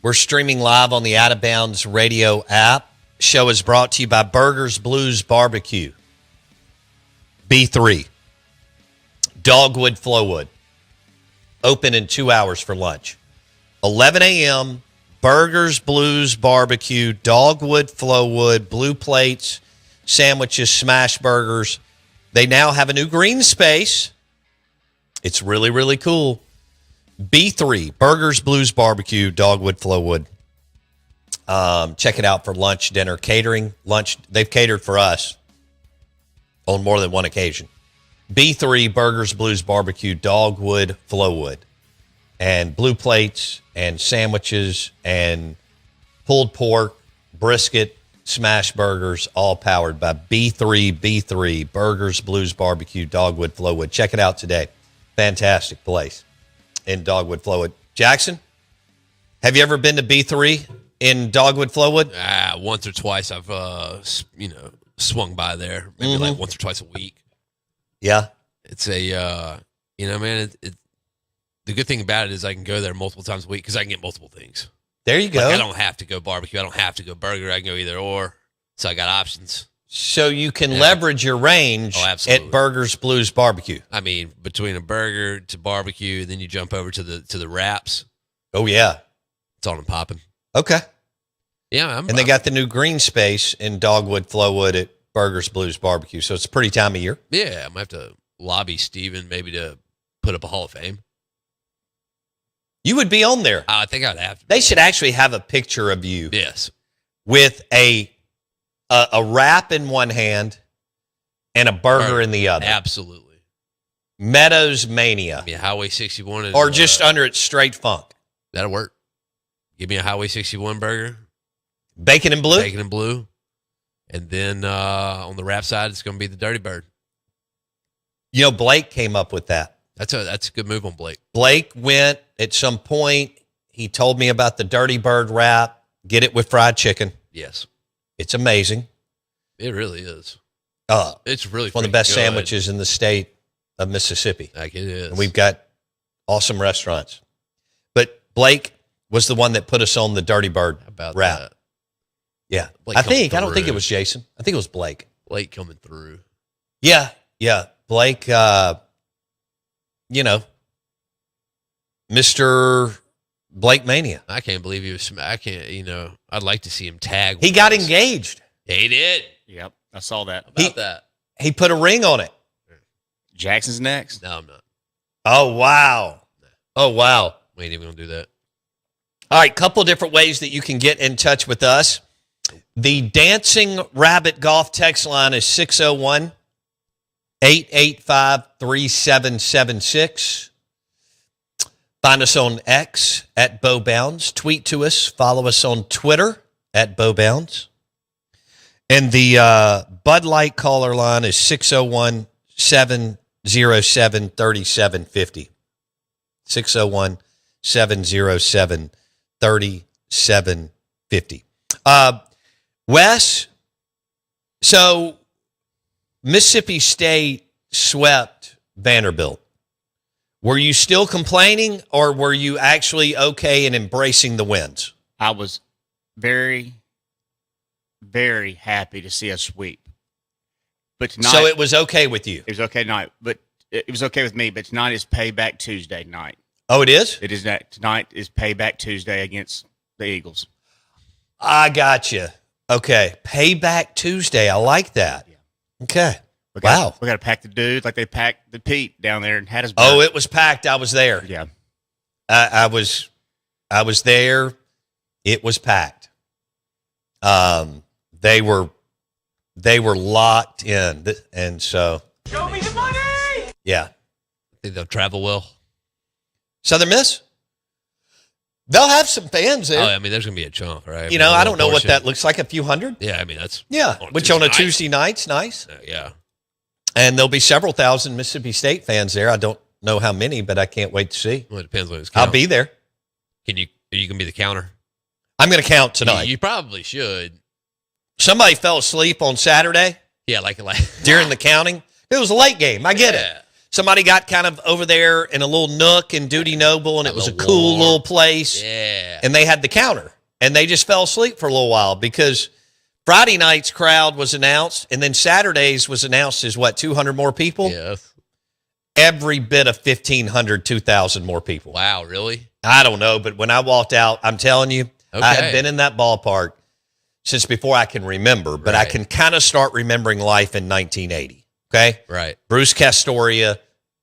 We're streaming live on the Out of Bounds radio app. Show is brought to you by Burgers Blues Barbecue. B3. Dogwood Flowwood. Open in 2 hours for lunch. 11 a.m., Burgers, Blues, Barbecue, Dogwood, Flowwood, Blue Plates, sandwiches, smash burgers. They now have a new green space. It's really, really cool. B3, Burgers, Blues, Barbecue, Dogwood, Flowwood. Check it out for lunch, dinner, catering. Lunch, they've catered for us on more than one occasion. B3, Burgers, Blues, Barbecue, Dogwood, Flowwood. And Blue Plates and sandwiches and pulled pork, brisket, smash burgers, all powered by B3, Burgers, Blues, Barbecue, Dogwood, Flowwood. Check it out today. Fantastic place in Dogwood, Flowwood. Jackson, have you ever been to B3 in Dogwood, Flowwood? Once or twice I've, swung by there. Maybe like once or twice a week. Yeah. It's a, man, the good thing about it is I can go there multiple times a week because I can get multiple things. There you go. Like I don't have to go barbecue. I don't have to go burger. I can go either or. So I got options. So you can leverage your range at Burgers, Blues, Barbecue. I mean, between a burger to barbecue, then you jump over to the wraps. Oh, yeah. It's on and popping. Okay. Yeah. They got the new green space in Dogwood, Flowwood at Burgers, Blues, Barbecue. So it's a pretty time of year. Yeah. I'm going to have to lobby Steven maybe to put up a Hall of Fame. You would be on there. I think I'd have to. They should actually have a picture of you. Yes. With a wrap in one hand and a burger in the other. Absolutely. Meadows Mania. Yeah, Highway 61 is, or just under it, straight funk. That'll work. Give me a Highway 61 burger. Bacon and blue? Bacon and blue. And then on the wrap side, it's going to be the Dirty Bird. You know, Blake came up with that. That's a good move on Blake. Blake went at some point. He told me about the Dirty Bird wrap. Get it with fried chicken. Yes. It's amazing. It really is. It's really one of the best good sandwiches in the state of Mississippi. Like it is. And we've got awesome restaurants. But Blake was the one that put us on the Dirty Bird wrap. That? Yeah. Blake I don't think it was Jason. I think it was Blake. Blake coming through. Yeah. Blake, Mr. Blake Mania. I can't believe he was. I'd like to see him tag. He got engaged. Yeah, he did. Yep, I saw that. That. He put a ring on it. Jackson's next. No, I'm not. Oh, wow. Oh, wow. We ain't even going to do that. All right, couple different ways that you can get in touch with us. The Dancing Rabbit Golf text line is 601-885-3776. Find us on X at Bo Bounds. Tweet to us. Follow us on Twitter at Bo Bounds. And the Bud Light caller line is 601-707-3750. 601-707-3750. Wes, so Mississippi State swept Vanderbilt. Were you still complaining, or were you actually okay in embracing the wins? I was very, very happy to see a sweep. But tonight, so it was okay with you? It was okay tonight, but it was okay with me. But tonight is Payback Tuesday night. Oh, it is? It is that tonight is Payback Tuesday against the Eagles. I got you. Okay, Payback Tuesday. I like that. Yeah. Okay. We Wow. We got to pack the dude like they packed the Pete down there in Hattiesburg. Oh, it was packed. I was there. Yeah. I was there. It was packed. They were locked in, and so Show me the money! yeah. Think they'll travel well? Southern Miss. They'll have some fans there. Oh, I mean, there's going to be a chunk, right? You know, I don't know what that looks like. A few hundred. Yeah, I mean, that's Yeah, which on a Tuesday night's nice. Yeah. And there'll be several thousand Mississippi State fans there. I don't know how many, but I can't wait to see. Well, it depends on who's I'll counting. be there. Are you going to be the counter? I'm going to count tonight. You probably should. Somebody fell asleep on Saturday Yeah, like during the counting. It was a late game. I get it. Somebody got kind of over there in a little nook in Duty Noble, and it was a cool warm little place. Yeah. And they had the counter, and they just fell asleep for a little while because Friday night's crowd was announced, and then Saturday's was announced as what, 200 more people? Yes. Every bit of 1,500, 2,000 more people. Wow, really? I don't know, but when I walked out, I'm telling you, I have been in that ballpark since before I can remember, but I can kind of start remembering life in 1980. Okay? Right. Bruce Castoria,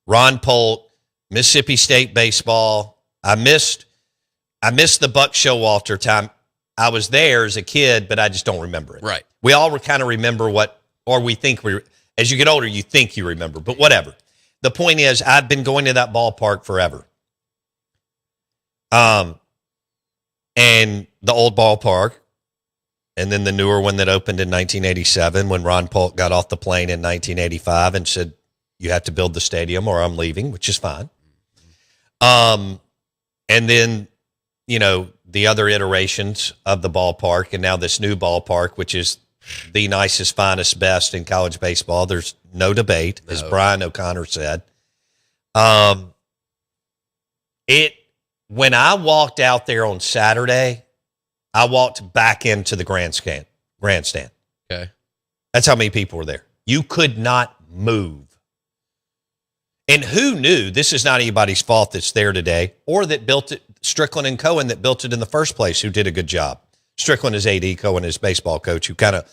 Ron Polk, Mississippi State baseball. I missed the Buck Showalter time. I was there as a kid, but I just don't remember it. Right. We all kind of remember we think as you get older, you think you remember, but whatever. The point is, I've been going to that ballpark forever. And the old ballpark, and then the newer one that opened in 1987 when Ron Polk got off the plane in 1985 and said, you have to build the stadium or I'm leaving, which is fine. And then, you know, the other iterations of the ballpark and now this new ballpark, which is the nicest, finest, best in college baseball. There's no debate, as Brian O'Connor said. When I walked out there on Saturday, I walked back into the grandstand. Okay. That's how many people were there. You could not move. And who knew, this is not anybody's fault that's there today, or that built it, Strickland and Cohen that built it in the first place, who did a good job. Strickland is AD, Cohen is baseball coach, who kind of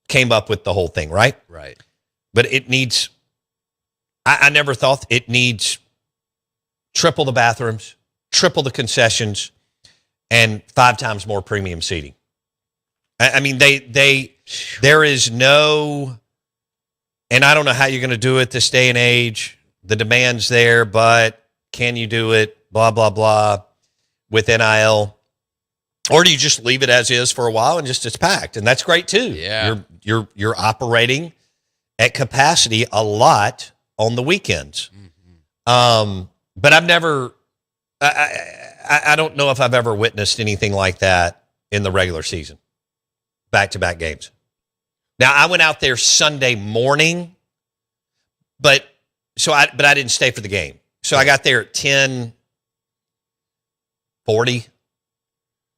came up with the whole thing, right? Right. But it needs, I never thought it needs triple the bathrooms, triple the concessions, and 5 times more premium seating. I mean, there is no, and I don't know how you're going to do it this day and age. The demand's there, but can you do it? Blah, blah, blah with NIL. Or do you just leave it as is for a while and just it's packed? And that's great too. Yeah. You're operating at capacity a lot on the weekends. Mm-hmm. But I've never, I don't know if I've ever witnessed anything like that in the regular season. Back-to-back games. Now, I went out there Sunday morning, but I didn't stay for the game. So I got there at 10:40,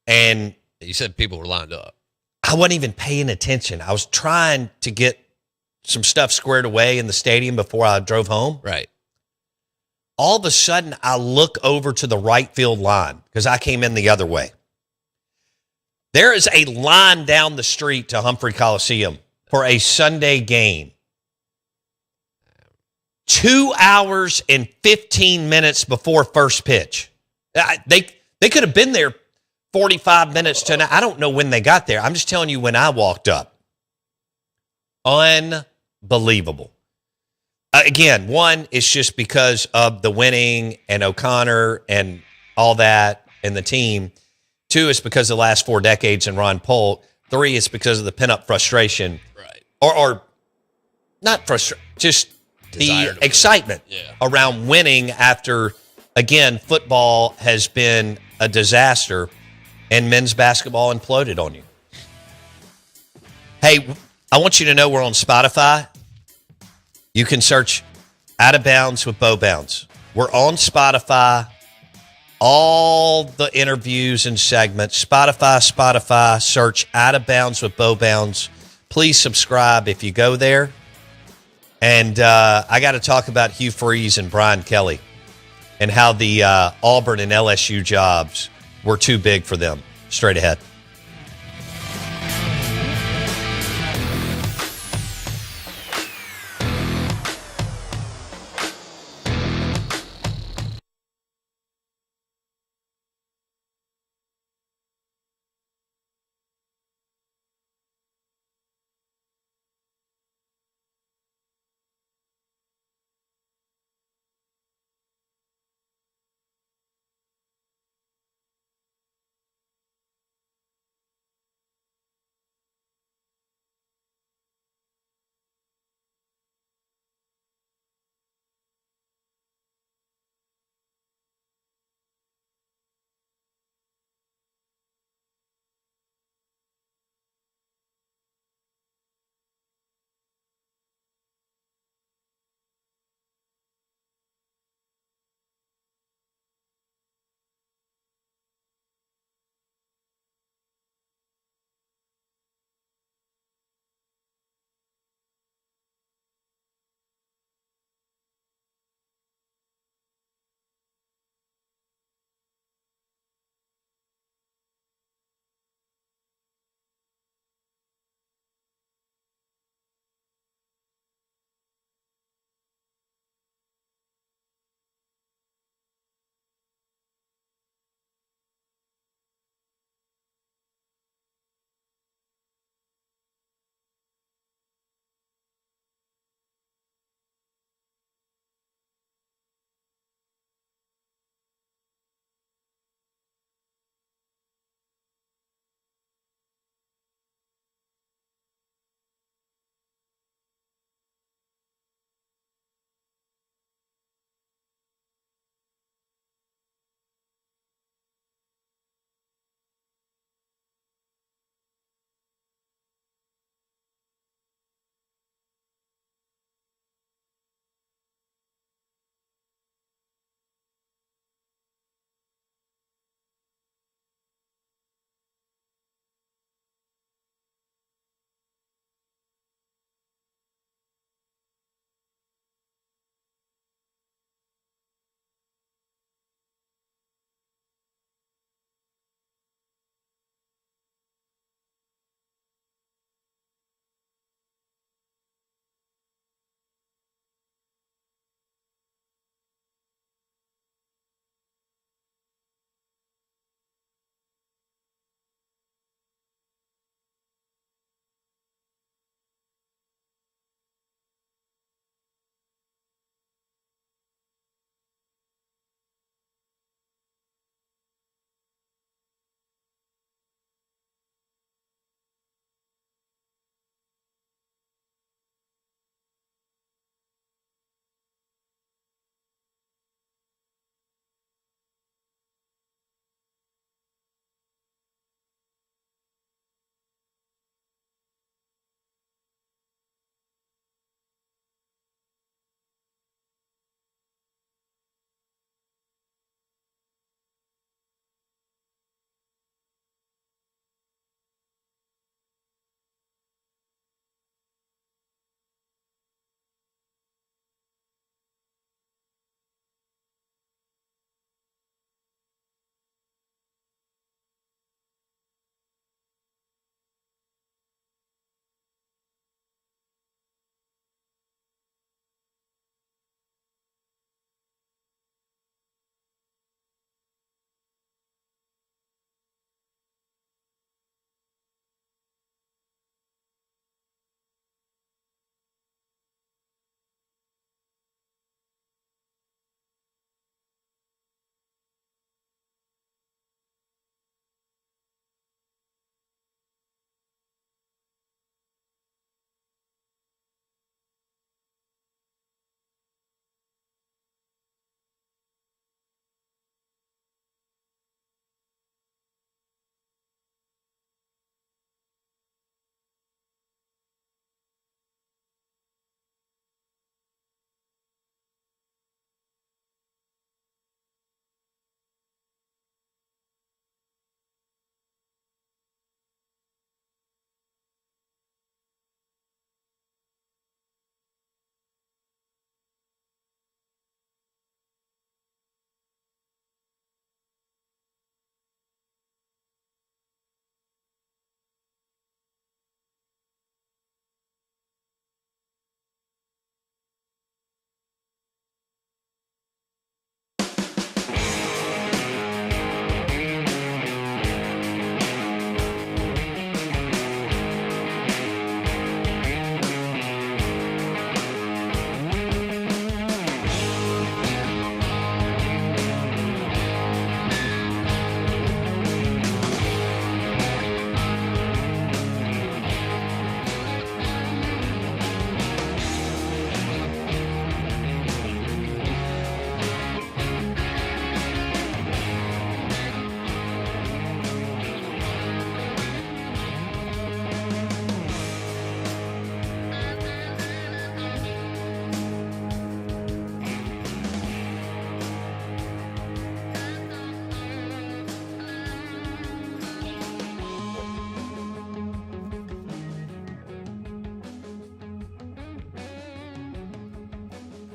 and you said people were lined up. I wasn't even paying attention. I was trying to get some stuff squared away in the stadium before I drove home. Right. All of a sudden, I look over to the right field line because I came in the other way. There is a line down the street to Humphrey Coliseum for a Sunday game. 2 hours and 15 minutes before first pitch. They could have been there 45 minutes to now. I don't know when they got there. I'm just telling you when I walked up. Unbelievable. Again, one, it's just because of the winning and O'Connor and all that and the team. 2, it's because of the last 4 decades and Ron Polk. 3, it's because of the pent-up frustration. Right. Or not frustration, just the excitement around winning after, again, football has been a disaster and men's basketball imploded on you. Hey, I want you to know we're on Spotify. You can search Out of Bounds with Bo Bounds. We're on Spotify. All the interviews and segments. Spotify, search Out of Bounds with Bo Bounds. Please subscribe if you go there. And I got to talk about Hugh Freeze and Brian Kelly and how the Auburn and LSU jobs were too big for them. Straight ahead.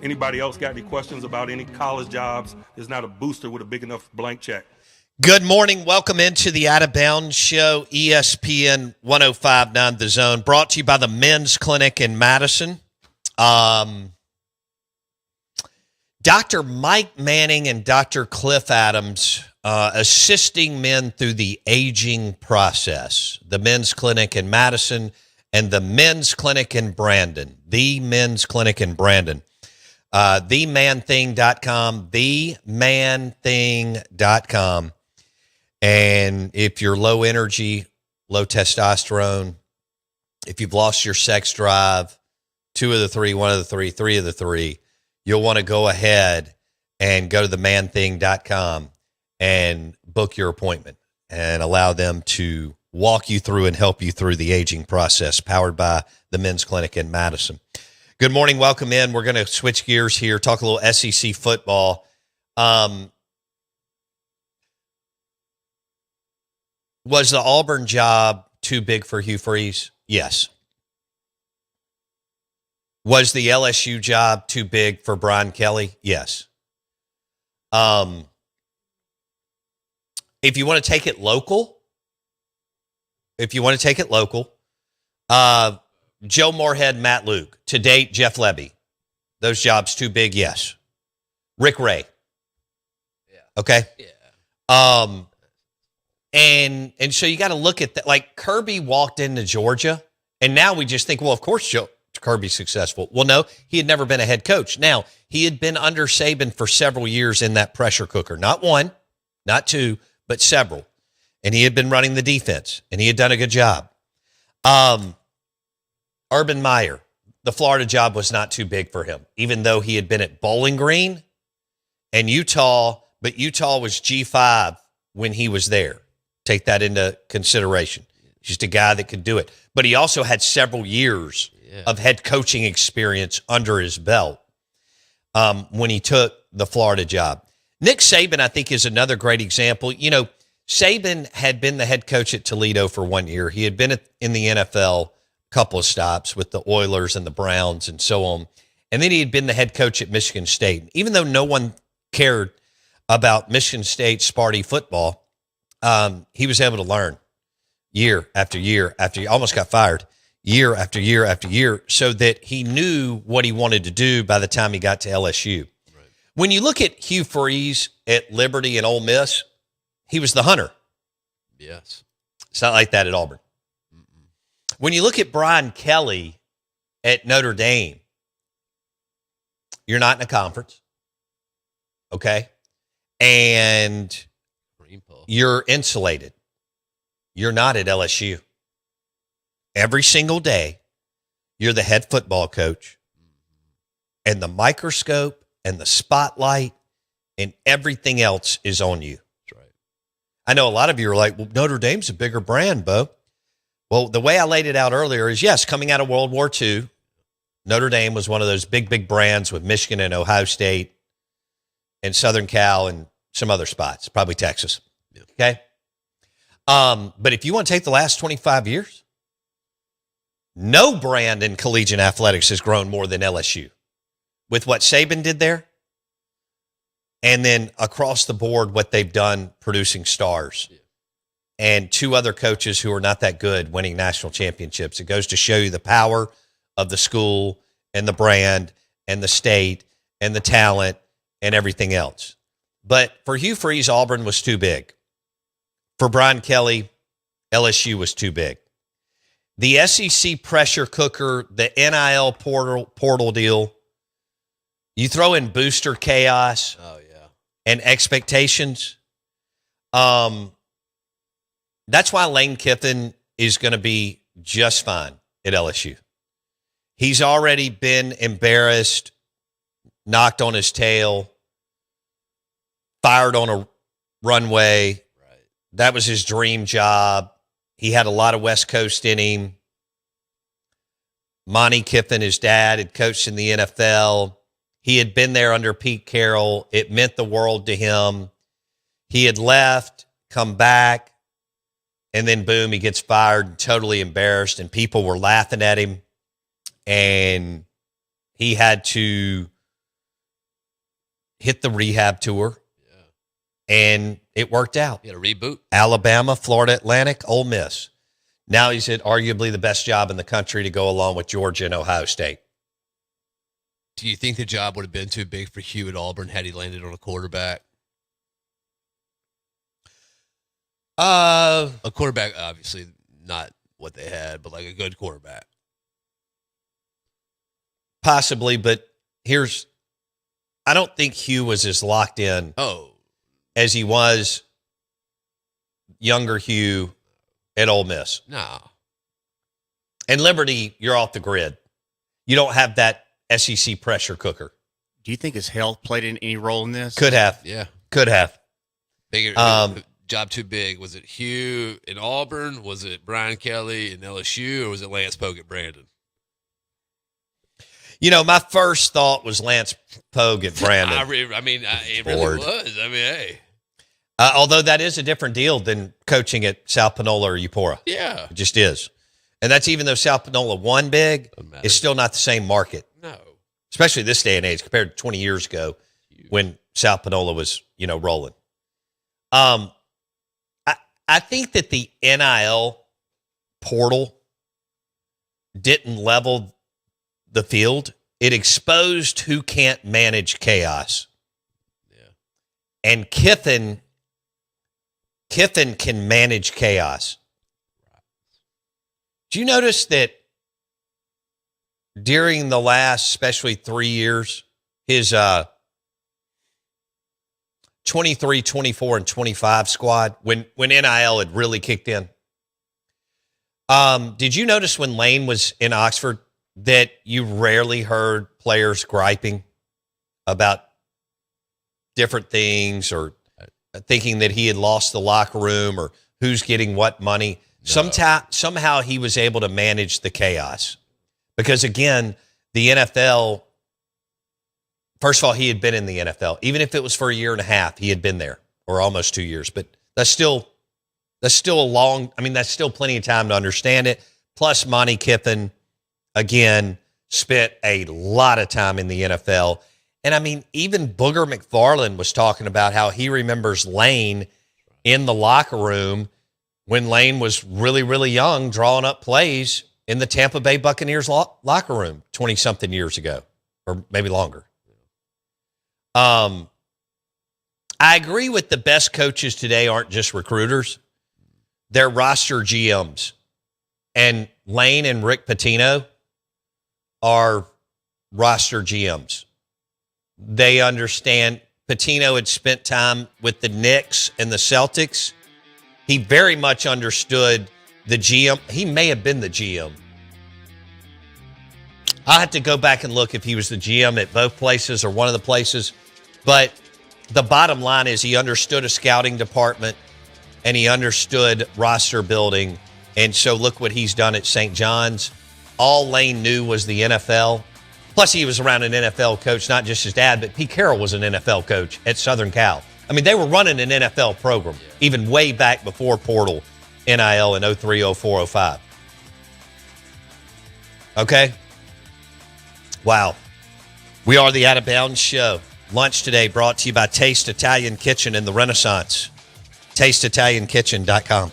Anybody else got any questions about any college jobs? There's not a booster with a big enough blank check. Good morning. Welcome into the Out of Bounds Show, ESPN 105.9 The Zone, brought to you by the Men's Clinic in Madison. Dr. Mike Manning and Dr. Cliff Adams assisting men through the aging process. The Men's Clinic in Madison and the Men's Clinic in Brandon. The Men's Clinic in Brandon. TheManThing.com. TheManThing.com. And if you're low energy, low testosterone, if you've lost your sex drive, 2 of the 3, 1 of the 3, 3 of the 3, you'll want to go ahead and go to themanthing.com and book your appointment and allow them to walk you through and help you through the aging process, powered by the Men's Clinic in Madison. Good morning. Welcome in. We're going to switch gears here, talk a little SEC football. Was the Auburn job too big for Hugh Freeze? Yes. Was the LSU job too big for Brian Kelly? Yes. If you want to take it local, Joe Moorhead, Matt Luke. To date, Jeff Lebby. Those jobs too big? Yes. Rick Ray. Yeah. Okay. Yeah. And so you got to look at that. Like Kirby walked into Georgia, and now we just think, well, of course Kirby's successful. Well, no, he had never been a head coach. Now, he had been under Saban for several years in that pressure cooker. Not one, not two, but several. And he had been running the defense, and he had done a good job. Urban Meyer, the Florida job was not too big for him, even though he had been at Bowling Green and Utah, but Utah was G5 when he was there. Take that into consideration. Just a guy that could do it. But he also had several years of head coaching experience under his belt when he took the Florida job. Nick Saban, I think, is another great example. You know, Saban had been the head coach at Toledo for 1 year. He had been in the NFL a couple of stops with the Oilers and the Browns and so on. And then he had been the head coach at Michigan State. Even though no one cared about Michigan State Sparty football, he was able to learn year after year after year, almost got fired year after year after year, so that he knew what he wanted to do by the time he got to LSU. Right. When you look at Hugh Freeze at Liberty and Ole Miss, he was the hunter. Yes. It's not like that at Auburn. Mm-mm. When you look at Brian Kelly at Notre Dame, you're not in a conference. Okay? And you're insulated. You're not at LSU. Every single day, you're the head football coach, and the microscope and the spotlight and everything else is on you. That's right. I know a lot of you are like, well, Notre Dame's a bigger brand, Bo. Well, the way I laid it out earlier is, yes, coming out of World War II, Notre Dame was one of those big, big brands with Michigan and Ohio State and Southern Cal and some other spots, probably Texas. Yeah. Okay? But if you want to take the last 25 years, no brand in collegiate athletics has grown more than LSU. With what Saban did there, and then across the board, what they've done producing stars. Yeah. And 2 other coaches who are not that good winning national championships. It goes to show you the power of the school and the brand and the state and the talent and everything else. But for Hugh Freeze, Auburn was too big. For Brian Kelly, LSU was too big. The SEC pressure cooker, the NIL portal deal, you throw in booster chaos and expectations. That's why Lane Kiffin is going to be just fine at LSU. He's already been embarrassed, knocked on his tail, fired on a runway. Right. That was his dream job. He had a lot of West Coast in him. Monty Kiffin, his dad, had coached in the NFL. He had been there under Pete Carroll. It meant the world to him. He had left, come back, and then boom, he gets fired, totally embarrassed, and people were laughing at him. And he had to hit the rehab tour, and it worked out. He had a reboot. Alabama, Florida Atlantic, Ole Miss. Now he's at arguably the best job in the country to go along with Georgia and Ohio State. Do you think the job would have been too big for Hugh at Auburn had he landed on a quarterback? A quarterback, obviously not what they had, but like a good quarterback. Possibly, but I don't think Hugh was as locked in as he was younger Hugh at Ole Miss. No. And Liberty, you're off the grid. You don't have that SEC pressure cooker. Do you think his health played any role in this? Could have. Yeah. Could have. Bigger job too big. Was it Hugh in Auburn? Was it Brian Kelly in LSU? Or was it Lance Pogue at Brandon? You know, my first thought was Lance Pogue at Brandon. It really was. I mean, hey. Although that is a different deal than coaching at South Panola or Eupora. Yeah. It just is. And that's even though South Panola won big, it's still not the same market. No. Especially this day and age compared to 20 years ago when South Panola was, rolling. I think that the NIL portal didn't level the field. It exposed who can't manage chaos. Yeah. And Kiffin can manage chaos. Do you notice that during the last, especially 3 years, his 23, 24, and 25 squad, when NIL had really kicked in, did you notice when Lane was in Oxford that you rarely heard players griping about different things or thinking that he had lost the locker room or who's getting what money? No. Somehow he was able to manage the chaos. Because, again, the NFL, first of all, he had been in the NFL. Even if it was for a year and a half, he had been there, or almost 2 years. But that's still that's still plenty of time to understand it. Plus, Monty Kiffin, again, spent a lot of time in the NFL. And, even Booger McFarland was talking about how he remembers Lane in the locker room when Lane was really, really young, drawing up plays in the Tampa Bay Buccaneers locker room 20-something years ago, or maybe longer. I agree with the best coaches today aren't just recruiters. They're roster GMs. And Lane and Rick Pitino are roster GMs. They understand. Pitino had spent time with the Knicks and the Celtics. He very much understood the GM. He may have been the GM. I'll have to go back and look if he was the GM at both places or one of the places. But the bottom line is he understood a scouting department and he understood roster building. And so look what he's done at St. John's. All Lane knew was the NFL. Plus, he was around an NFL coach, not just his dad, but Pete Carroll was an NFL coach at Southern Cal. They were running an NFL program, even way back before Portal, NIL in 03, 04, 05. Okay? Wow. We are the Out of Bounds Show. Lunch today brought to you by Taste Italian Kitchen in the Renaissance. TasteItalianKitchen.com.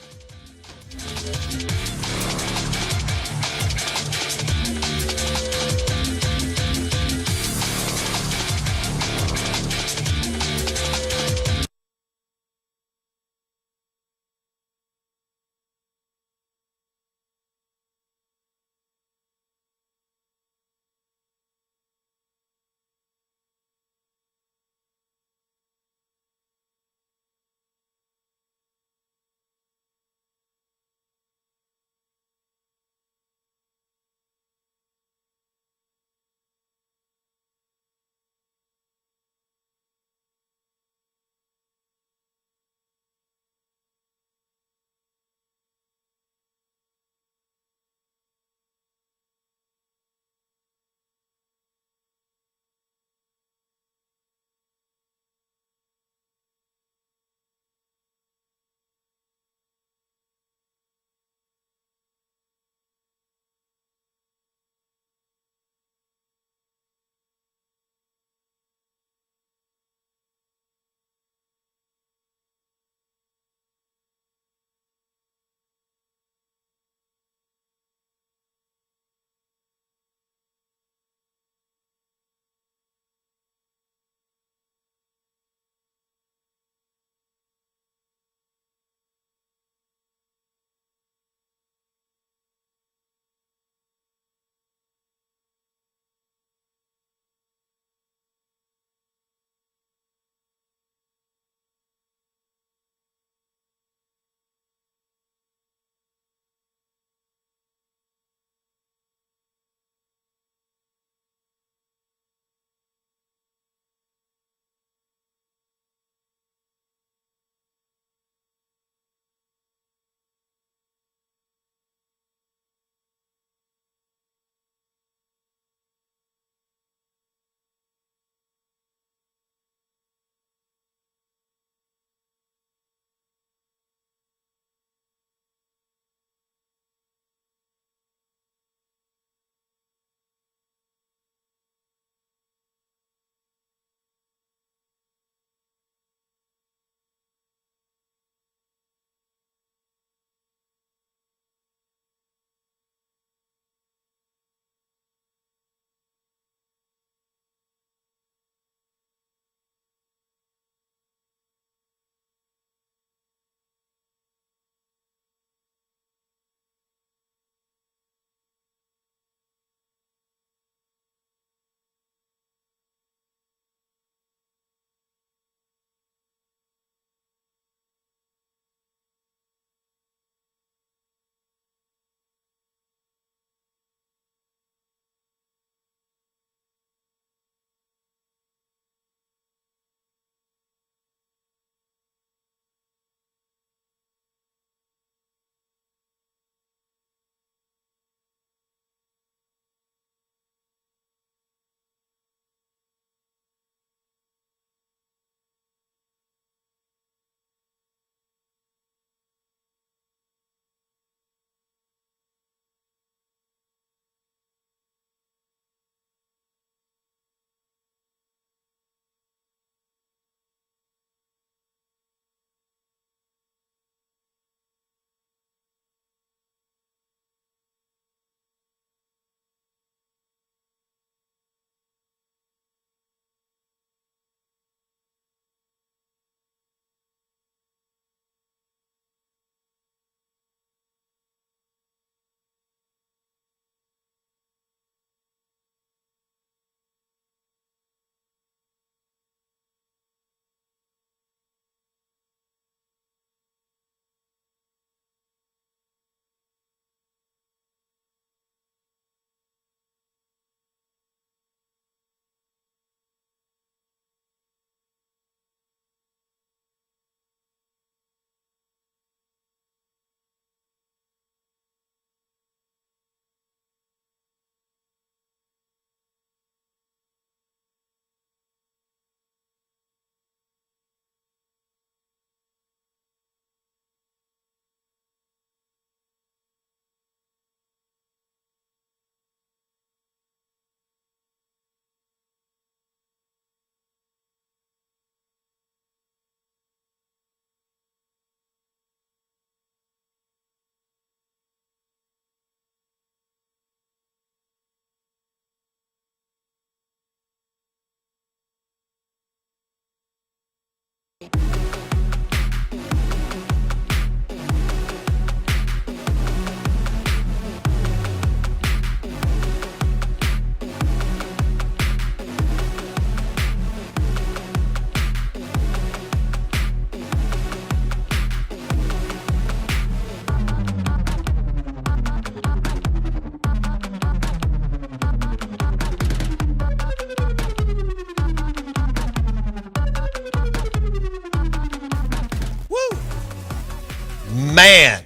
Man.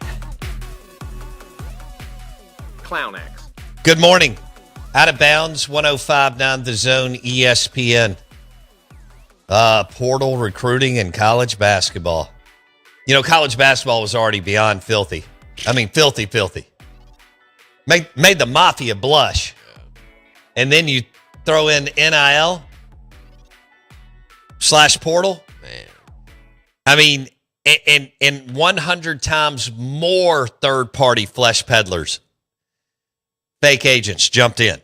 Clown X. Good morning. Out of bounds, 105.9 The Zone, ESPN. Portal recruiting and college basketball. You know, college basketball was already beyond filthy. I mean, filthy. Made the mafia blush. And then you throw in NIL / portal. Man. I mean, and 100 times more third-party flesh peddlers, fake agents jumped in.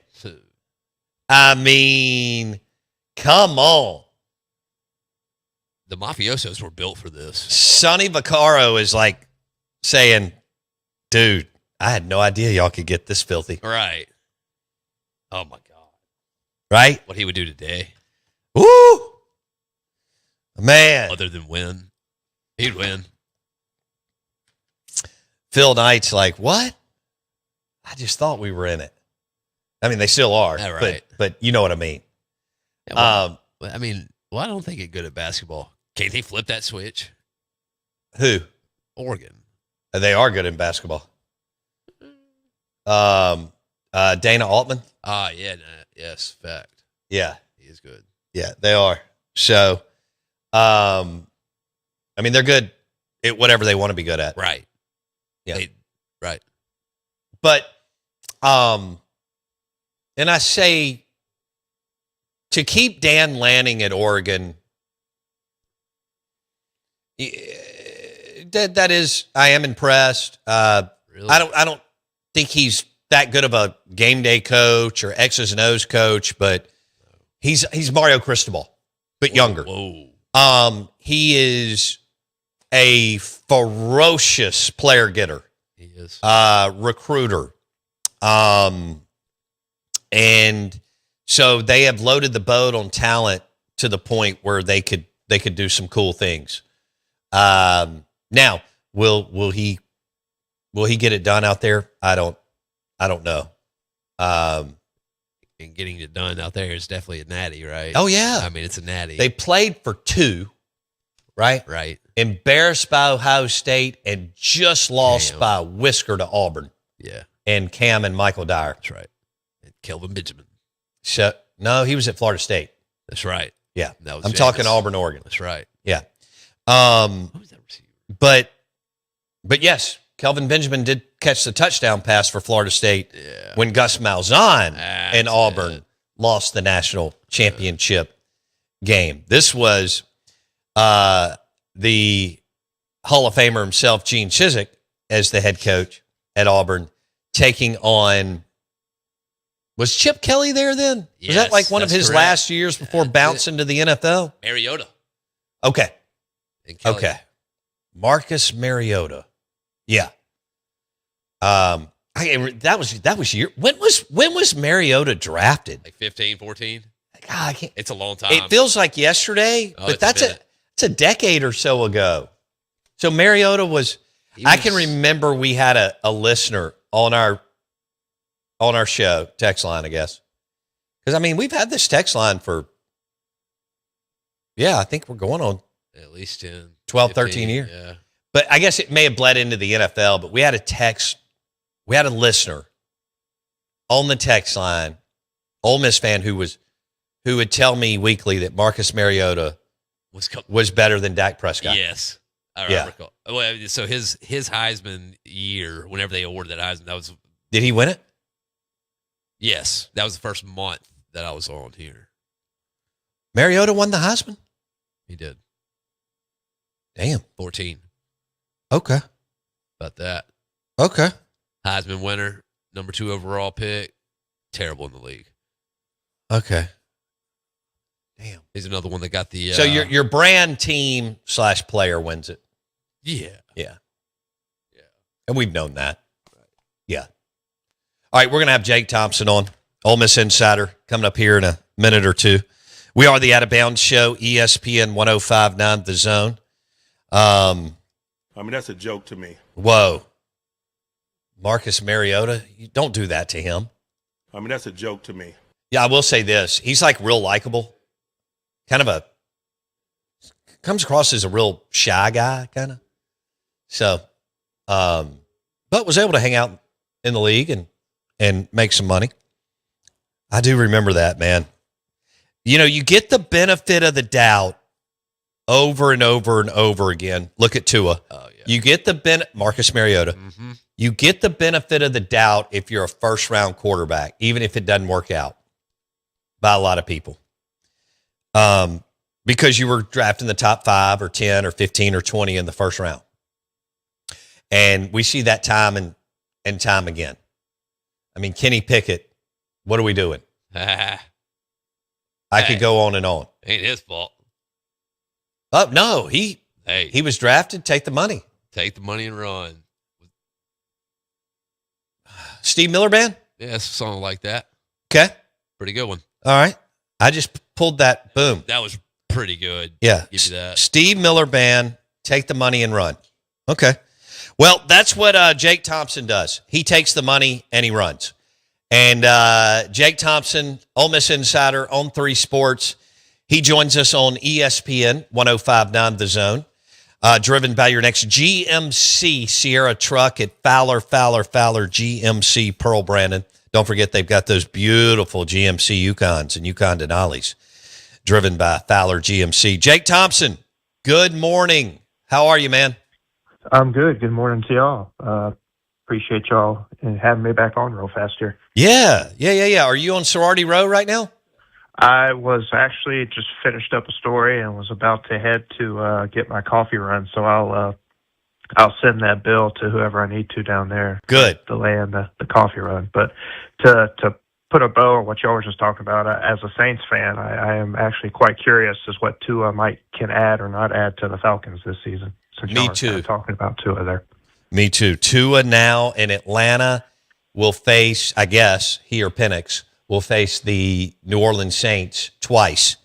I mean, come on. The mafiosos were built for this. Sonny Vaccaro is like saying, dude, I had no idea y'all could get this filthy. Right. Oh, my God. Right? What he would do today. Woo! Man. Other than win. He'd win. Phil Knight's like, what? I just thought we were in it. I mean, they still are. Yeah, right. But you know what I mean. Yeah, well, I don't think it's good at basketball. Can't they flip that switch? Who? Oregon. They are good in basketball. Dana Altman. Yeah. Yes, fact. Yeah. He is good. Yeah, they are. So, I mean, they're good at whatever they want to be good at. Right. Yeah. Right. But, and I say, to keep Dan Lanning at Oregon, that is, I am impressed. Really? I don't think he's that good of a game day coach or X's and O's coach, but he's Mario Cristobal, but younger. Whoa. He is a ferocious player getter. He is. Recruiter. And so they have loaded the boat on talent to the point where they could do some cool things. Now, will he get it done out there? I don't know. And getting it done out there is definitely a natty, right? Oh yeah. I mean, it's a natty. They played for 2, right? Right. Embarrassed by Ohio State and just lost Damn. by a whisker to Auburn. Yeah. And Cam and Michael Dyer. That's right. And Kelvin Benjamin. So no, he was at Florida State. That's right. Yeah. That was I'm Jameis. talking Auburn, Oregon. That's right. Yeah. Who was that receiver? But yes, Kelvin Benjamin did catch the touchdown pass for Florida State when Gus Malzahn and Auburn lost the national championship game. This was the Hall of Famer himself, Gene Chizik, as the head coach at Auburn, taking on. Was Chip Kelly there then? Was that like one of his last years before bouncing to the NFL? Mariota. Okay. And Kelly. Okay. Marcus Mariota. Yeah. That was year. When was Mariota drafted? Like 15, 14? God, I can't. It's a long time. It feels like yesterday, but it's a decade or so ago. So Mariota was. I can remember we had a listener on our show text line, I guess, because I mean we've had this text line for. Yeah, I think we're going on at least 10, 12, 15, 13 years. Yeah. But I guess it may have bled into the NFL, but we had a text. We had a listener on the text line, Ole Miss fan, who would tell me weekly that Marcus Mariota was better than Dak Prescott. Yes. I recall. Well, so his Heisman year, whenever they awarded that Heisman, that was. Did he win it? Yes. That was the first month that I was on here. Mariota won the Heisman? He did. Damn. 14. Okay. About that. Okay. Heisman winner, number 2 overall pick. Terrible in the league. Okay. Damn. He's another one that got the. So your brand team / player wins it. Yeah. And we've known that. Yeah. All right, we're going to have Jake Thompson on, Ole Miss Insider, coming up here in a minute or two. We are the Out of Bounds Show, ESPN 105.9 The Zone. That's a joke to me. Whoa. Marcus Mariota, you don't do that to him. That's a joke to me. Yeah, I will say this. He's like real likable. Comes across as a real shy guy, kind of. So, but was able to hang out in the league and make some money. I do remember that, man. You get the benefit of the doubt over and over and over again. Look at Tua. Oh, yeah. You get the Marcus Mariota. Mm-hmm. You get the benefit of the doubt if you're a first-round quarterback, even if it doesn't work out by a lot of people. Because you were drafted in the top 5 or 10 or 15 or 20 in the first round. And we see that time and time again. Kenny Pickett, what are we doing? I could go on and on. Ain't his fault. Oh, no, he was drafted. Take the money. Take the money and run. Steve Miller Band? Yeah, it's a song like that. Okay. Pretty good one. All right. I just pulled that. Boom. That was pretty good. Yeah. Give you that. Steve Miller Band, take the money and run. Okay. Well, that's what Jake Thompson does. He takes the money and he runs. And Jake Thompson, Ole Miss Insider on 3 Sports. He joins us on ESPN 105.9 The Zone. Driven by your next GMC Sierra truck at Fowler GMC Pearl Brandon. Don't forget they've got those beautiful GMC Yukons and Yukon Denali's. Driven by Fowler GMC. Jake Thompson, good morning. How are you, man? I'm good. Good morning to y'all. Appreciate y'all and having me back on real fast here. Yeah. Are you on Sorority Row right now? I was actually just finished up a story and was about to head to get my coffee run, so I'll send that bill to whoever I need to down there. Good. Delaying the coffee run. But to put a bow on what y'all were just talking about, as a Saints fan, I am actually quite curious as what Tua can add or not add to the Falcons this season. Since Me y'all are too. kind of talking about Tua there. Me too. Tua now in Atlanta will face, I guess, he or Penix will face the New Orleans Saints twice,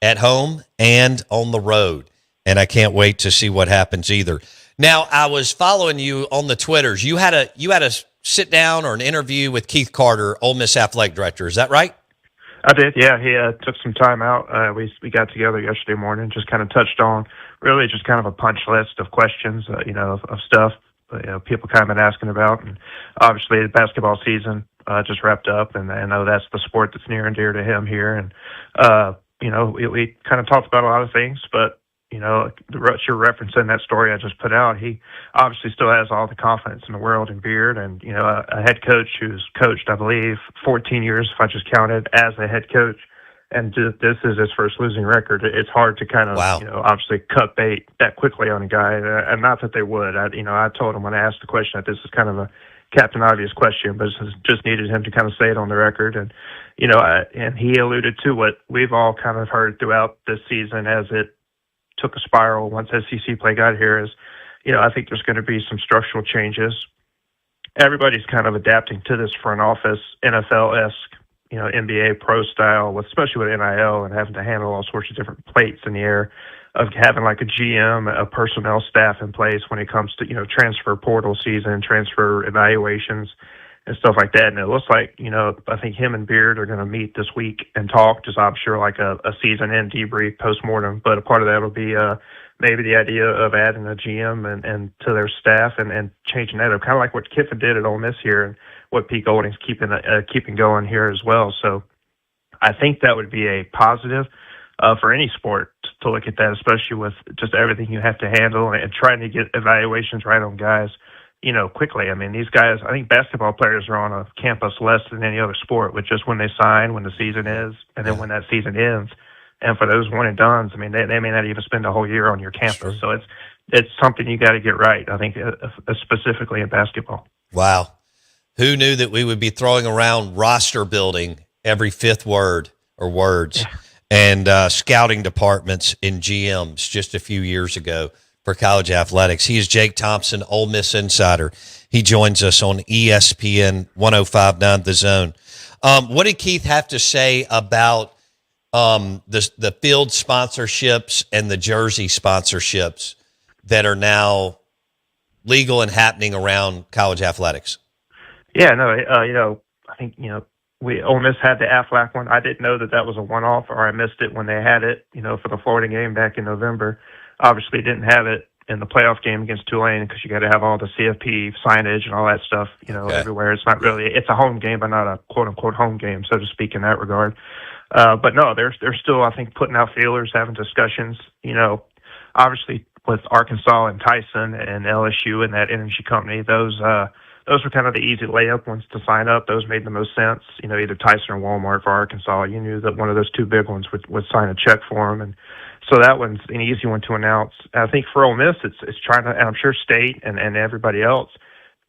at home and on the road. And I can't wait to see what happens either. Now, I was following you on the Twitters. You had a sit down or an interview with Keith Carter, Ole Miss athletic director. Is that right? I did, yeah. He took some time out. We got together yesterday morning, just kind of touched on really just kind of a punch list of questions, of stuff people kind of been asking about. And obviously the basketball season just wrapped up, and I know that's the sport that's near and dear to him here. And, we kind of talked about a lot of things, but, you're referencing that story I just put out. He obviously still has all the confidence in the world in Beard, and, a head coach who's coached, I believe, 14 years, if I just counted, as a head coach. And this is his first losing record. It's hard to kind of, obviously cut bait that quickly on a guy. And not that they would. I told him when I asked the question that this is kind of a Captain Obvious question, but just needed him to kind of say it on the record. And, and he alluded to what we've all kind of heard throughout this season as it took a spiral once SEC play got here is, I think there's going to be some structural changes. Everybody's kind of adapting to this front office, NFL-esque, NBA pro style, especially with NIL and having to handle all sorts of different plates in the air of having like a GM, a personnel staff in place when it comes to, transfer portal season, transfer evaluations and stuff like that. And it looks like, I think him and Beard are going to meet this week and talk, just I'm sure like a season end debrief postmortem. But a part of that will be maybe the idea of adding a GM and to their staff and changing that up, kind of like what Kiffin did at Ole Miss here and what Pete Golding's keeping going here as well. So I think that would be a positive for any sport to look at that, especially with just everything you have to handle and trying to get evaluations right on guys, quickly. I mean, these guys, I think basketball players are on a campus less than any other sport, with just when they sign, when the season is, and then when that season ends. And for those one and dones, I mean, they may not even spend a whole year on your campus. Sure. So it's something you got to get right, I think, specifically in basketball. Wow. Who knew that we would be throwing around roster building every fifth word or words? and scouting departments in GMs just a few years ago for college athletics. He is Jake Thompson, Ole Miss insider. He joins us on ESPN 105.9 The Zone. What did Keith have to say about the field sponsorships and the jersey sponsorships that are now legal and happening around college athletics? Yeah, no, I think, Ole Miss had the Aflac one. I didn't know that was a one-off, or I missed it when they had it, for the Florida game back in November. Obviously didn't have it in the playoff game against Tulane because you got to have all the CFP signage and all that stuff, everywhere. It's not really, it's a home game, but not a quote-unquote home game, so to speak, in that regard. But no, they're still, I think, putting out feelers, having discussions, obviously with Arkansas and Tyson and LSU and that energy company. Those were kind of the easy layup ones to sign up. Those made the most sense. Either Tyson or Walmart for Arkansas. You knew that one of those two big ones would sign a check for them, and so that one's an easy one to announce. I think for Ole Miss, it's trying to, and I'm sure State and everybody else,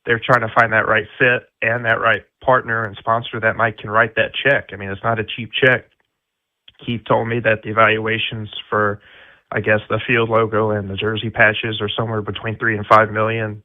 they're trying to find that right fit and that right partner and sponsor that can write that check. I mean, it's not a cheap check. Keith told me that the evaluations for, I guess, the field logo and the jersey patches are somewhere between $3 and $5 million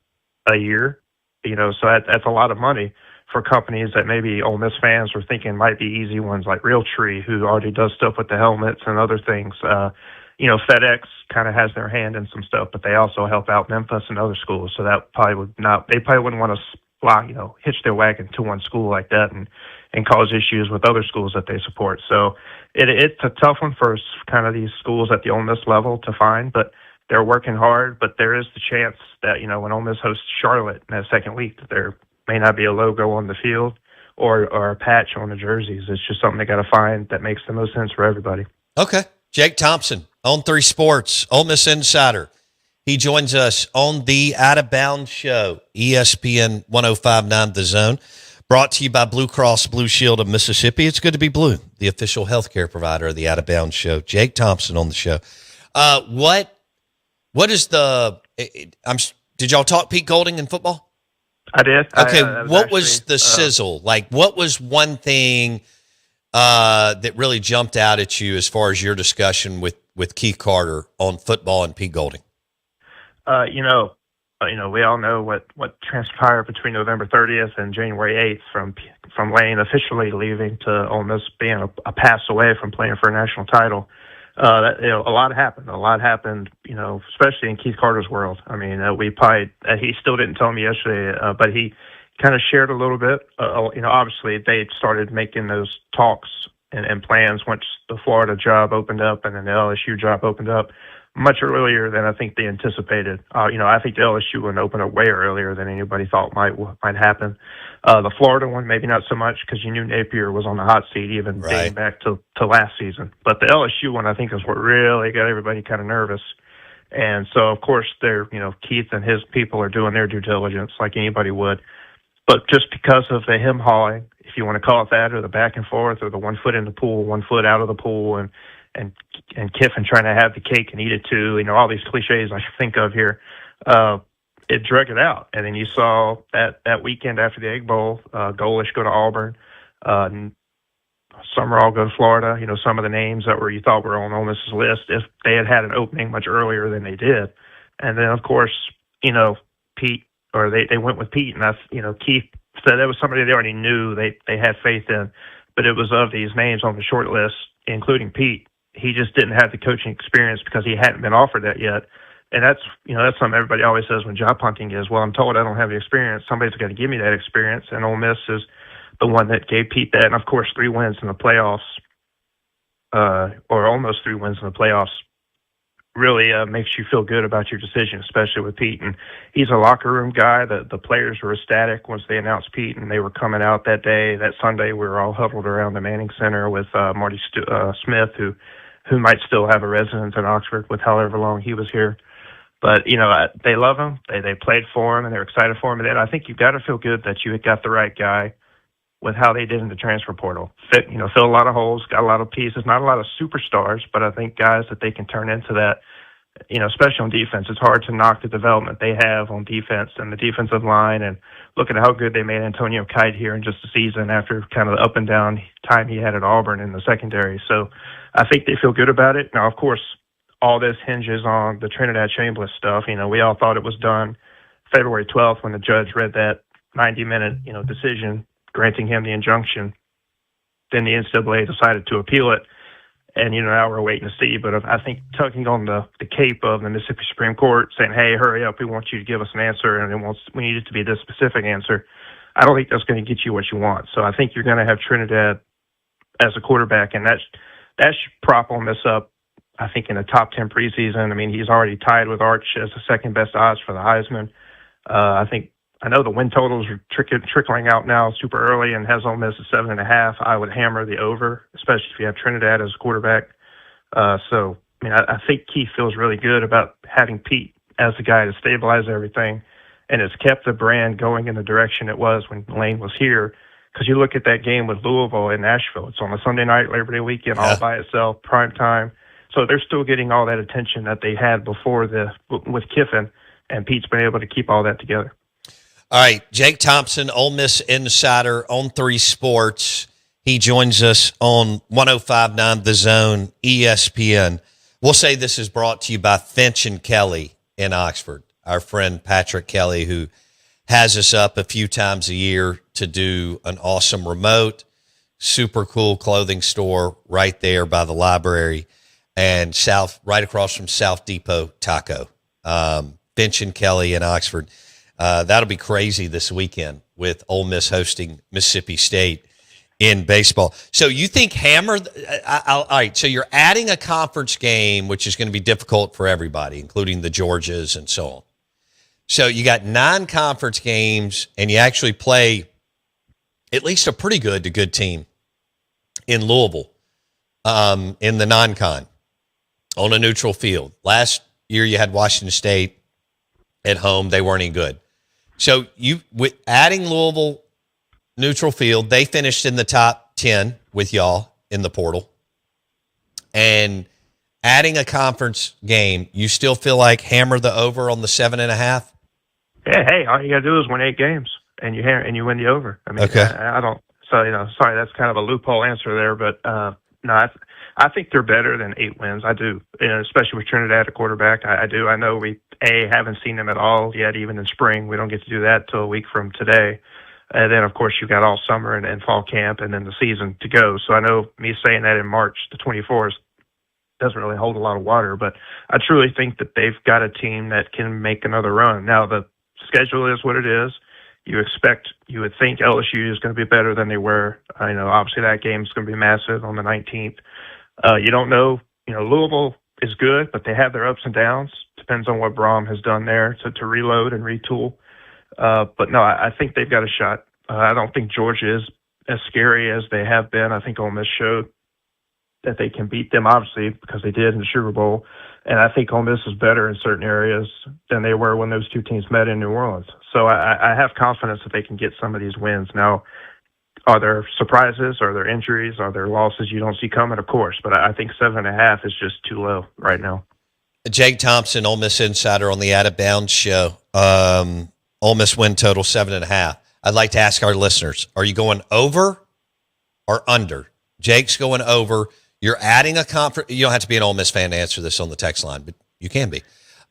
a year. So that's a lot of money for companies that maybe Ole Miss fans were thinking might be easy ones, like Realtree, who already does stuff with the helmets and other things. FedEx kind of has their hand in some stuff, but they also help out Memphis and other schools. So that they probably wouldn't want to hitch their wagon to one school like that and cause issues with other schools that they support. So it's a tough one for kind of these schools at the Ole Miss level to find, but they're working hard. But there is the chance that, when Ole Miss hosts Charlotte in that second week, that there may not be a logo on the field or a patch on the jerseys. It's just something they got to find that makes the most sense for everybody. Okay. Jake Thompson, on 3 Sports, Ole Miss insider. He joins us on the Out of Bounds show, ESPN 105.9 The Zone, brought to you by Blue Cross Blue Shield of Mississippi. It's good to be blue, the official healthcare provider of the Out of Bounds show. Jake Thompson on the show. What is did y'all talk Pete Golding in football? I did. Okay, what was the sizzle? What was one thing that really jumped out at you as far as your discussion with Keith Carter on football and Pete Golding? We all know what transpired between November 30th and January 8th from Lane officially leaving to Ole Miss being a pass away from playing for a national title. A lot happened. A lot happened, especially in Keith Carter's world. I mean, he still didn't tell me yesterday, but he kind of shared a little bit. Obviously they started making those talks and plans once the Florida job opened up and then the LSU job opened up much earlier than I think they anticipated. I think the LSU one opened up way earlier than anybody thought might happen. The Florida one, maybe not so much because you knew Napier was on the hot seat even dating back to last season. But the LSU one, I think, is what really got everybody kind of nervous. And so, of course, Keith and his people are doing their due diligence like anybody would. But just because of the him hauling, if you want to call it that, or the back and forth, or the 1 foot in the pool, 1 foot out of the pool, and Kiffin trying to have the cake and eat it too, all these cliches I think of here, it drug it out. And then you saw that weekend after the Egg Bowl, Golish go to Auburn, Summerall go to Florida. Some of the names that you thought were on Ole Miss's list, if they had an opening much earlier than they did. And then, of course, Pete, or they went with Pete, and Keith said that was somebody they already knew they had faith in, but it was of these names on the short list, including Pete. He just didn't have the coaching experience because he hadn't been offered that yet. And that's something everybody always says when job hunting is, well, I'm told I don't have the experience. Somebody's got to give me that experience. And Ole Miss is the one that gave Pete that. And of course, 3 wins in the playoffs, or almost 3 wins in the playoffs, really makes you feel good about your decision, especially with Pete. And he's a locker room guy. The players were ecstatic once they announced Pete, and they were coming out that day. That Sunday, we were all huddled around the Manning Center with Marty Smith, who might still have a residence in Oxford with however long he was here. But, they love him. They played for him, and they're excited for him. And then I think you've got to feel good that you got the right guy with how they did in the transfer portal. Fill a lot of holes, got a lot of pieces, not a lot of superstars, but I think guys that they can turn into that especially on defense. It's hard to knock the development they have on defense and the defensive line, and look at how good they made Antonio Kite here in just a season after kind of the up and down time he had at Auburn in the secondary. So I think they feel good about it. Now, of course, all this hinges on the Trinidad Chambliss stuff. We all thought it was done February 12th when the judge read that 90-minute, decision granting him the injunction. Then the NCAA decided to appeal it. And, now we're waiting to see. But I think tugging on the cape of the Mississippi Supreme Court saying, hey, hurry up, we want you to give us an answer, and we need it to be this specific answer, I don't think that's going to get you what you want. So I think you're going to have Trinidad as a quarterback, and that should prop Ole Miss up, I think, in the top 10 preseason. I mean, he's already tied with Arch as the second best odds for the Heisman. I know the win totals are trickling out now super early and has Ole Miss at 7.5. I would hammer the over, especially if you have Trinidad as a quarterback. I think Keith feels really good about having Pete as the guy to stabilize everything, and it's kept the brand going in the direction it was when Lane was here. Because you look at that game with Louisville in Nashville, it's on a Sunday night, Labor Day weekend, all by itself, prime time. So they're still getting all that attention that they had before with Kiffin, and Pete's been able to keep all that together. All right, Jake Thompson, Ole Miss insider on 3 Sports. He joins us on 105.9 The Zone, ESPN. We'll say this is brought to you by Finch and Kelly in Oxford, our friend Patrick Kelly, who has us up a few times a year to do an awesome remote, super cool clothing store right there by the library and right across from South Depot Taco. Finch and Kelly in Oxford. That'll be crazy this weekend with Ole Miss hosting Mississippi State in baseball. So you think all right, so you're adding a conference game, which is going to be difficult for everybody, including the Georgias and so on. So you got 9 conference games, and you actually play at least a pretty good to good team in Louisville in the non-con on a neutral field. Last year you had Washington State at home. They weren't any good. So with adding Louisville neutral field, they finished in the top 10 with y'all in the portal. And adding a conference game, you still feel like hammer the over on the 7.5? Yeah, hey, all you got to do is win 8 games, and you win the over. I mean, okay. I don't. So sorry, that's kind of a loophole answer there, but no, I think they're better than 8 wins. I do, especially with Trinidad at quarterback. I do. I know we haven't seen them at all yet, even in spring. We don't get to do that till a week from today. And then, of course, you got all summer and fall camp and then the season to go. So I know me saying that in March the 24th doesn't really hold a lot of water, but I truly think that they've got a team that can make another run. Now, the schedule is what it is. You would think LSU is going to be better than they were. Obviously that game is going to be massive on the 19th. You don't know, Louisville is good, but they have their ups and downs. Depends on what Braum has done there to reload and retool. But no, I think they've got a shot. I don't think Georgia is as scary as they have been. I think Ole Miss showed that they can beat them, obviously, because they did in the Sugar Bowl. And I think Ole Miss is better in certain areas than they were when those two teams met in New Orleans. So I have confidence that they can get some of these wins. Now, are there surprises? Are there injuries? Are there losses you don't see coming? Of course. But I think 7.5 is just too low right now. Jake Thompson, Ole Miss insider on the Out of Bounds show. Ole Miss win total 7.5. I'd like to ask our listeners, are you going over or under? Jake's going over. You're adding a conference. You don't have to be an Ole Miss fan to answer this on the text line, but you can be.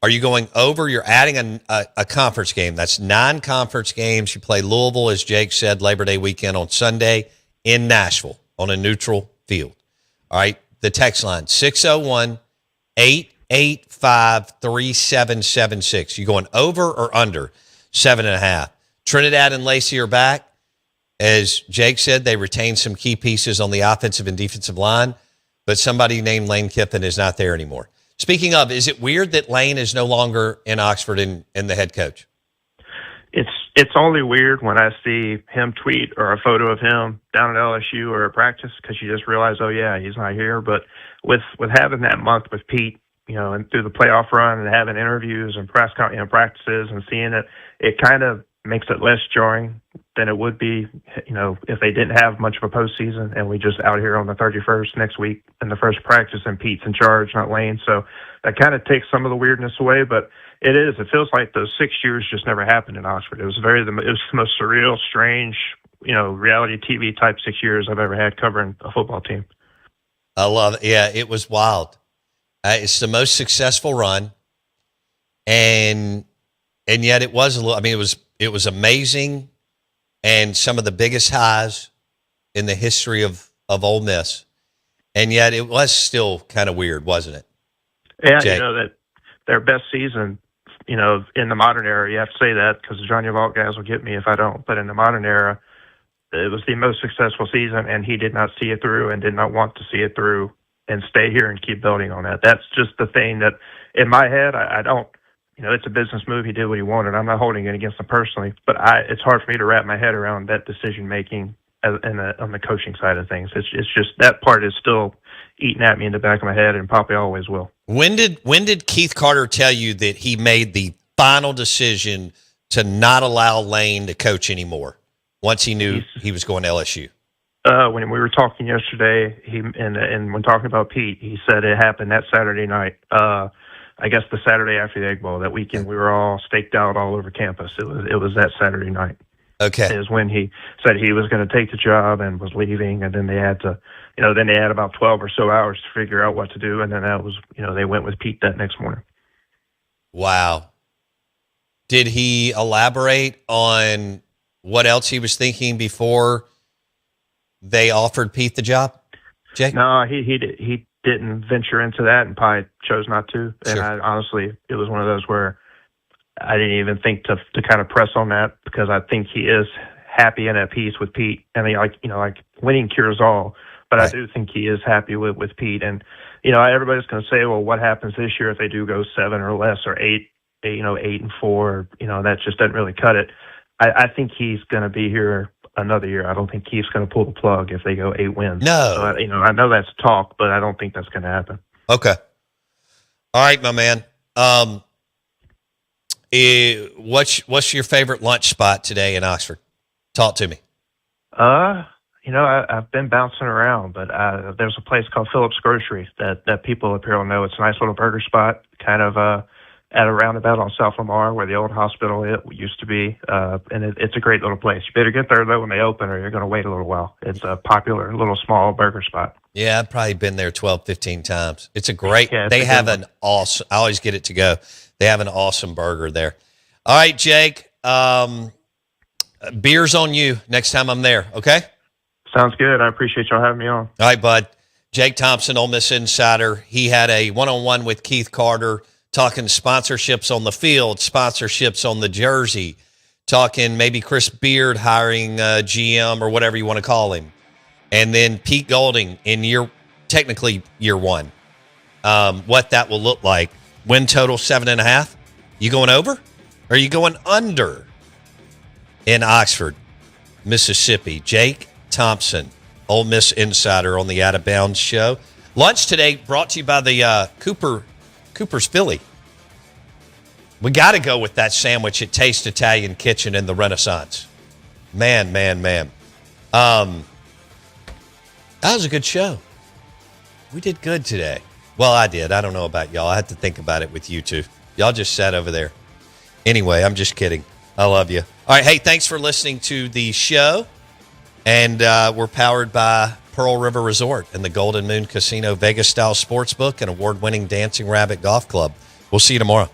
Are you going over? You're adding a conference game. That's 9 conference games. You play Louisville, as Jake said, Labor Day weekend on Sunday in Nashville on a neutral field. All right. The text line, 601-885-3776. You going over or under 7.5? Trinidad and Lacey are back. As Jake said, they retained some key pieces on the offensive and defensive line, but somebody named Lane Kiffin is not there anymore. Speaking of, is it weird that Lane is no longer in Oxford and the head coach? It's only weird when I see him tweet or a photo of him down at LSU or at practice, because you just realize, oh yeah, he's not here. But with having that month with Pete, and through the playoff run and having interviews and practices and seeing it, it kind of makes it less jarring than it would be, if they didn't have much of a postseason and we just out here on the 31st next week in the first practice and Pete's in charge, not Lane. So that kind of takes some of the weirdness away, but it feels like those 6 years just never happened in Oxford. It was the most surreal, strange, reality TV type 6 years I've ever had covering a football team. I love it. Yeah, it was wild. It's the most successful run, and yet it was a little. I mean, it was amazing, and some of the biggest highs in the history of Ole Miss, and yet it was still kind of weird, wasn't it? Yeah, Jay? that their best season, in the modern era. You have to say that because the Johnny Vault guys will get me if I don't. But in the modern era, it was the most successful season, and he did not see it through and did not want to see it through and stay here and keep building on that. That's just the thing that, in my head, I don't, it's a business move. He did what he wanted. I'm not holding it against him personally, but it's hard for me to wrap my head around that decision-making on the coaching side of things. It's just that part is still eating at me in the back of my head, and probably always will. When did Keith Carter tell you that he made the final decision to not allow Lane to coach anymore once he knew he was going to LSU? When we were talking yesterday, and when talking about Pete, he said it happened that Saturday night. I guess the Saturday after the Egg Bowl. That weekend, we were all staked out all over campus. It was that Saturday night. Okay, is when he said he was going to take the job and was leaving, and then they had to, then they had about 12 or so hours to figure out what to do, and then that was, they went with Pete that next morning. Wow. Did he elaborate on what else he was thinking before they offered Pete the job, Jay? No, he didn't venture into that, and probably chose not to. And Sure. honestly, it was one of those where I didn't even think to kind of press on that, because I think he is happy and at peace with Pete. I mean, like winning cures all, but right. I do think he is happy with Pete. And, everybody's going to say, well, what happens this year if they do go 7 or less or 8 and 4, that just doesn't really cut it. I think he's going to be here another year. I don't think he's going to pull the plug if they go 8 wins. No. So, I know that's talk, but I don't think that's going to happen. Okay. All right, my man. What's your favorite lunch spot today in Oxford? Talk to me. I've been bouncing around, but there's a place called Phillips Grocery that people up here will know. It's a nice little burger spot, kind of at a roundabout on South Lamar where the old hospital used to be, and it's a great little place. You better get there, though, when they open, or you're going to wait a little while. It's a popular little small burger spot. Yeah, I've probably been there 12, 15 times. It's a great, Yeah, they have an awesome, I always get it to go. They have an awesome burger there. All right, Jake, beer's on you next time I'm there, okay? Sounds good. I appreciate y'all having me on. All right, bud. Jake Thompson, Ole Miss Insider. He had a one-on-one with Keith Carter, talking sponsorships on the field, sponsorships on the jersey, talking maybe Chris Beard hiring GM or whatever you want to call him. And then Pete Golding in technically year one, what that will look like. Win total 7.5. You going over? Or are you going under in Oxford, Mississippi? Jake Thompson, Ole Miss Insider on the Out of Bounds show. Lunch today brought to you by the Cooper's Philly. We got to go with that sandwich at Taste Italian Kitchen in the Renaissance. Man. That was a good show. We did good today. Well, I did. I don't know about y'all. I had to think about it with you two. Y'all just sat over there. Anyway, I'm just kidding. I love you. All right. Hey, thanks for listening to the show. And we're powered by Pearl River Resort and the Golden Moon Casino Vegas-style sportsbook and award-winning Dancing Rabbit Golf Club. We'll see you tomorrow.